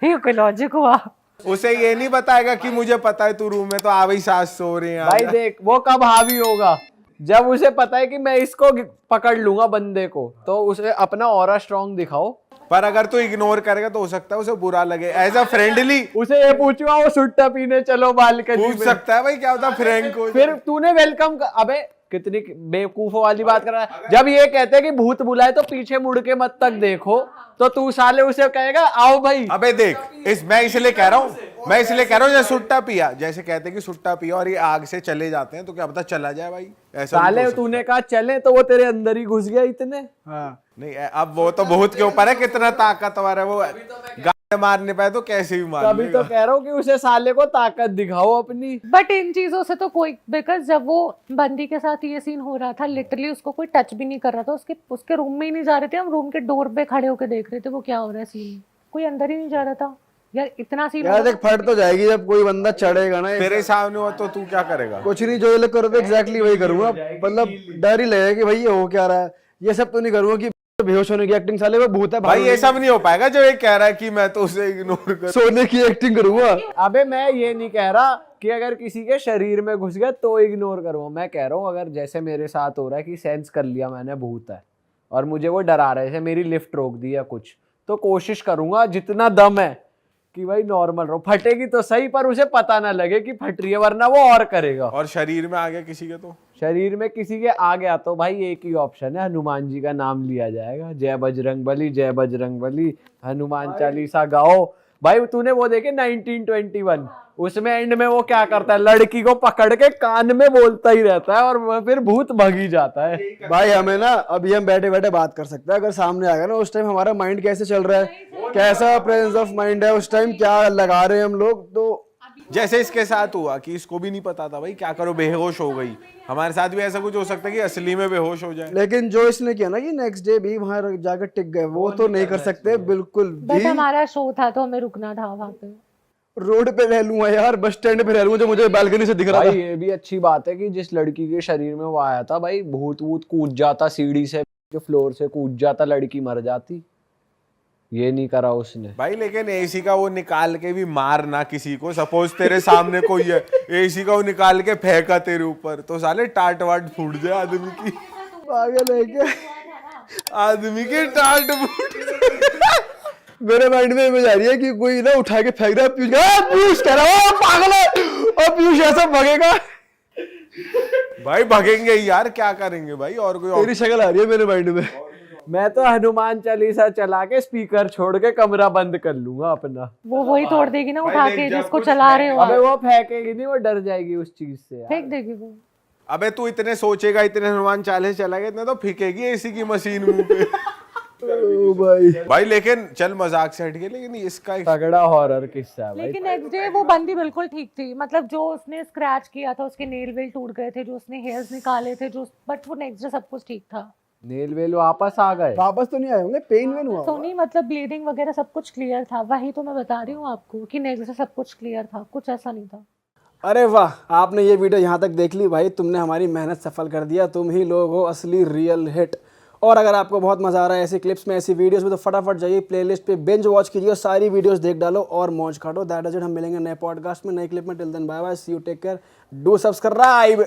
ये कोई लॉजिक हुआ? उसे ये नहीं बताएगा कि मुझे पता है तू रूम में, तो आ भाई सास सो रही है। भाई देख वो कब हावी होगा, जब उसे पता है कि मैं इसको पकड़ लूंगा बंदे को, तो उसे अपना ऑरा स्ट्रांग दिखाओ। पर अगर तू इग्नोर करेगा तो हो सकता है उसे बुरा लगे। एज अ फ्रेंडली उसे ये पूछूंगा वो सुट्टा पीने चलो बालकनी पूछ में, सकता है भाई, क्या होता फ्रैंक को। फिर तूने वेलकम अबे कितनी बेवकूफों वाली बात कर रहा है। जब ये कहते हैं कि भूत बुलाए तो पीछे मुड़ के मत तक देखो, तो तू साले उसे कहेगा आओ भाई। अबे देख, मैं इसलिए कह रहा हूँ जैसे सुट्टा पिया, जैसे कहते हैं कि सुट्टा पिया और ये आग से चले जाते हैं, तो क्या पता चला जाए भाई। ऐसा भी साले हो सकता तूने कहा चले, तो वो तेरे अंदर ही घुस गया इतने। हाँ, नहीं, अब वो तो बहुत के ऊपर है कितना ताकतवर है वो। गाने मारने पाए तो कैसे भी मार तभी तो लेगा। कह रहा हूँ कि उसे साले को ताकत दिखाओ अपनी। बट इन चीजों से तो कोई, बिकॉज जब वो बंदी के साथ ये सीन हो रहा था, लिटरली उसको कोई टच भी नहीं कर रहा था, उसके रूम में ही नहीं जा रहे थे, हम रूम के डोर पे खड़े होकर देख रहे थे वो क्या हो रहा है सीन, कोई अंदर ही नहीं जा रहा था यार। इतना सीन यार देख फट तो जाएगी जब कोई बंदा चढ़ेगा ना। तेरे सामने हो तो तू क्या करेगा? कुछ नहीं, जो ये लोग करो तो एग्जैक्टली वही करूंगा। मतलब डर ही लगेगा कि भाई ये हो क्या रहा है। ये सब तो नहीं करूंगा कि बेहोश होने की एक्टिंग, साले वो भूत है भाई ये सब नहीं हो पाएगा जो ये कह रहा है कि मैं तो उसे इग्नोर कर। सोने की एक्टिंग करूंगा। अबे मैं ये नहीं कह रहा कि अगर किसी के शरीर में घुस गया तो इग्नोर करूंगा। मैं कह रहा हूँ अगर जैसे मेरे साथ हो रहा है कि सेंस कर लिया मैंने भूत है, और मुझे वो डरा रहे थे, मेरी लिफ्ट रोक दी या कुछ, तो कोशिश करूंगा जितना दम है कि भाई नॉर्मल रहो, फटेगी तो सही पर उसे पता ना लगे कि फट रही है, वरना वो और करेगा। और शरीर में आ गया किसी के तो शरीर में किसी के आ गया तो भाई एक ही ऑप्शन है, हनुमान जी का नाम लिया जाएगा, जय बजरंग बली, जय बजरंग बली, हनुमान चालीसा गाओ। भाई तूने वो देखे 1921, उसमें एंड में वो क्या करता है, लड़की को पकड़ के कान में बोलता ही रहता है और वो फिर भूत भगी जाता है। भाई हमें ना अभी हम बैठे बैठे बात कर सकते हैं, अगर सामने आ गया ना उस टाइम हमारा माइंड कैसे चल रहा है, कैसा प्रेजेंस ऑफ माइंड है उस टाइम, क्या लगा रहे हैं हम लोग। तो जैसे इसके साथ हुआ कि इसको भी नहीं पता था भाई क्या करो, बेहोश हो गई। हमारे साथ भी ऐसा कुछ हो सकता है कि असली में बेहोश हो जाए। लेकिन जो इसने किया ना कि नेक्स्ट डे भी वहां जाकर टिक गए, वो तो नहीं कर सकते बिल्कुल बट भी। हमारा शो था तो हमें रुकना था वहां पे। रोड पे रह लूंगा यार, बस स्टैंड पे रह लूंगा, जो मुझे बालकनी से दिख रहा भाई था। ये भी अच्छी बात है कि जिस लड़की के शरीर में वो आया था भाई, भूत वूत कूद जाता सीढ़ी से, जो फ्लोर से कूद जाता, लड़की मर जाती। ये नहीं करा उसने भाई लेकिन एसी का वो निकाल के भी मार ना किसी को, सपोज तेरे सामने कोई है, एसी का वो निकाल के फेंका तेरे ऊपर, तो साले टाट वाट फूट जाए आदमी की। पागल है क्या? आदमी की टाट फूट। मेरे माइंड में इमेज आ रही है कि कोई ना उठा के फेंक रहा है, पीयूष पीयूष कह रहा है पागल है, और पीयूष ऐसा भगेगा। भाई भगेंगे ही यार, क्या करेंगे भाई, और कोई तेरी शक्ल आ रही है मेरे माइंड में। मैं तो हनुमान चालीसा चला के स्पीकर छोड़ के कमरा बंद कर लूंगा अपना। वो वही तोड़ देगी ना उठा के जिसको चला रहे हो अबे आप। वो फेंकेगी नहीं, वो डर जाएगी उस चीज से यार। फेंक देगी वो। अबे तू इतने सोचेगा, इतने हनुमान चालीसा चलाएगा, इतने तो फेंकेगी एसी की मशीन मुंह पे। ओ भाई भाई लेकिन चल मजाक से हट के, लेकिन इसका तगड़ा हॉरर किस्सा है भाई। लेकिन नेक्स्ट डे वो बंदी बिल्कुल ठीक थी, मतलब जो उसने स्क्रैच किया था उसके नेल वेल टूट गए थे, जो उसने हेयर्स निकाले थे, जो बट वो नेक्स्ट डे सब कुछ ठीक था। नेल वेल वापस आ गए। वापस तो नहीं आए होंगे, पेन वेन हुआ तो नहीं मतलब ब्लीडिंग वगैरह सब कुछ क्लियर था, वही तो मैं बता रही हूँ आपको कि नेक्स्ट डे सब कुछ क्लियर था, कुछ ऐसा नहीं था। अरे वाह, आपने ये वीडियो यहाँ तक देख ली भाई, तुमने हमारी मेहनत सफल कर दिया, तुम ही लोग हो असली रियल हिट। और अगर आपको बहुत मजा आ रहा है ऐसी क्लिप्स में, ऐसी वीडियोस में, तो फटाफट जाइए प्लेलिस्ट पे बिंज वॉच कीजिए, सारी वीडियोस देख डालो और मौज काटो। दैट इज इट, हम मिलेंगे नए पॉडकास्ट में, नए क्लिप में। Till then bye bye, see you, take care, do subscribe.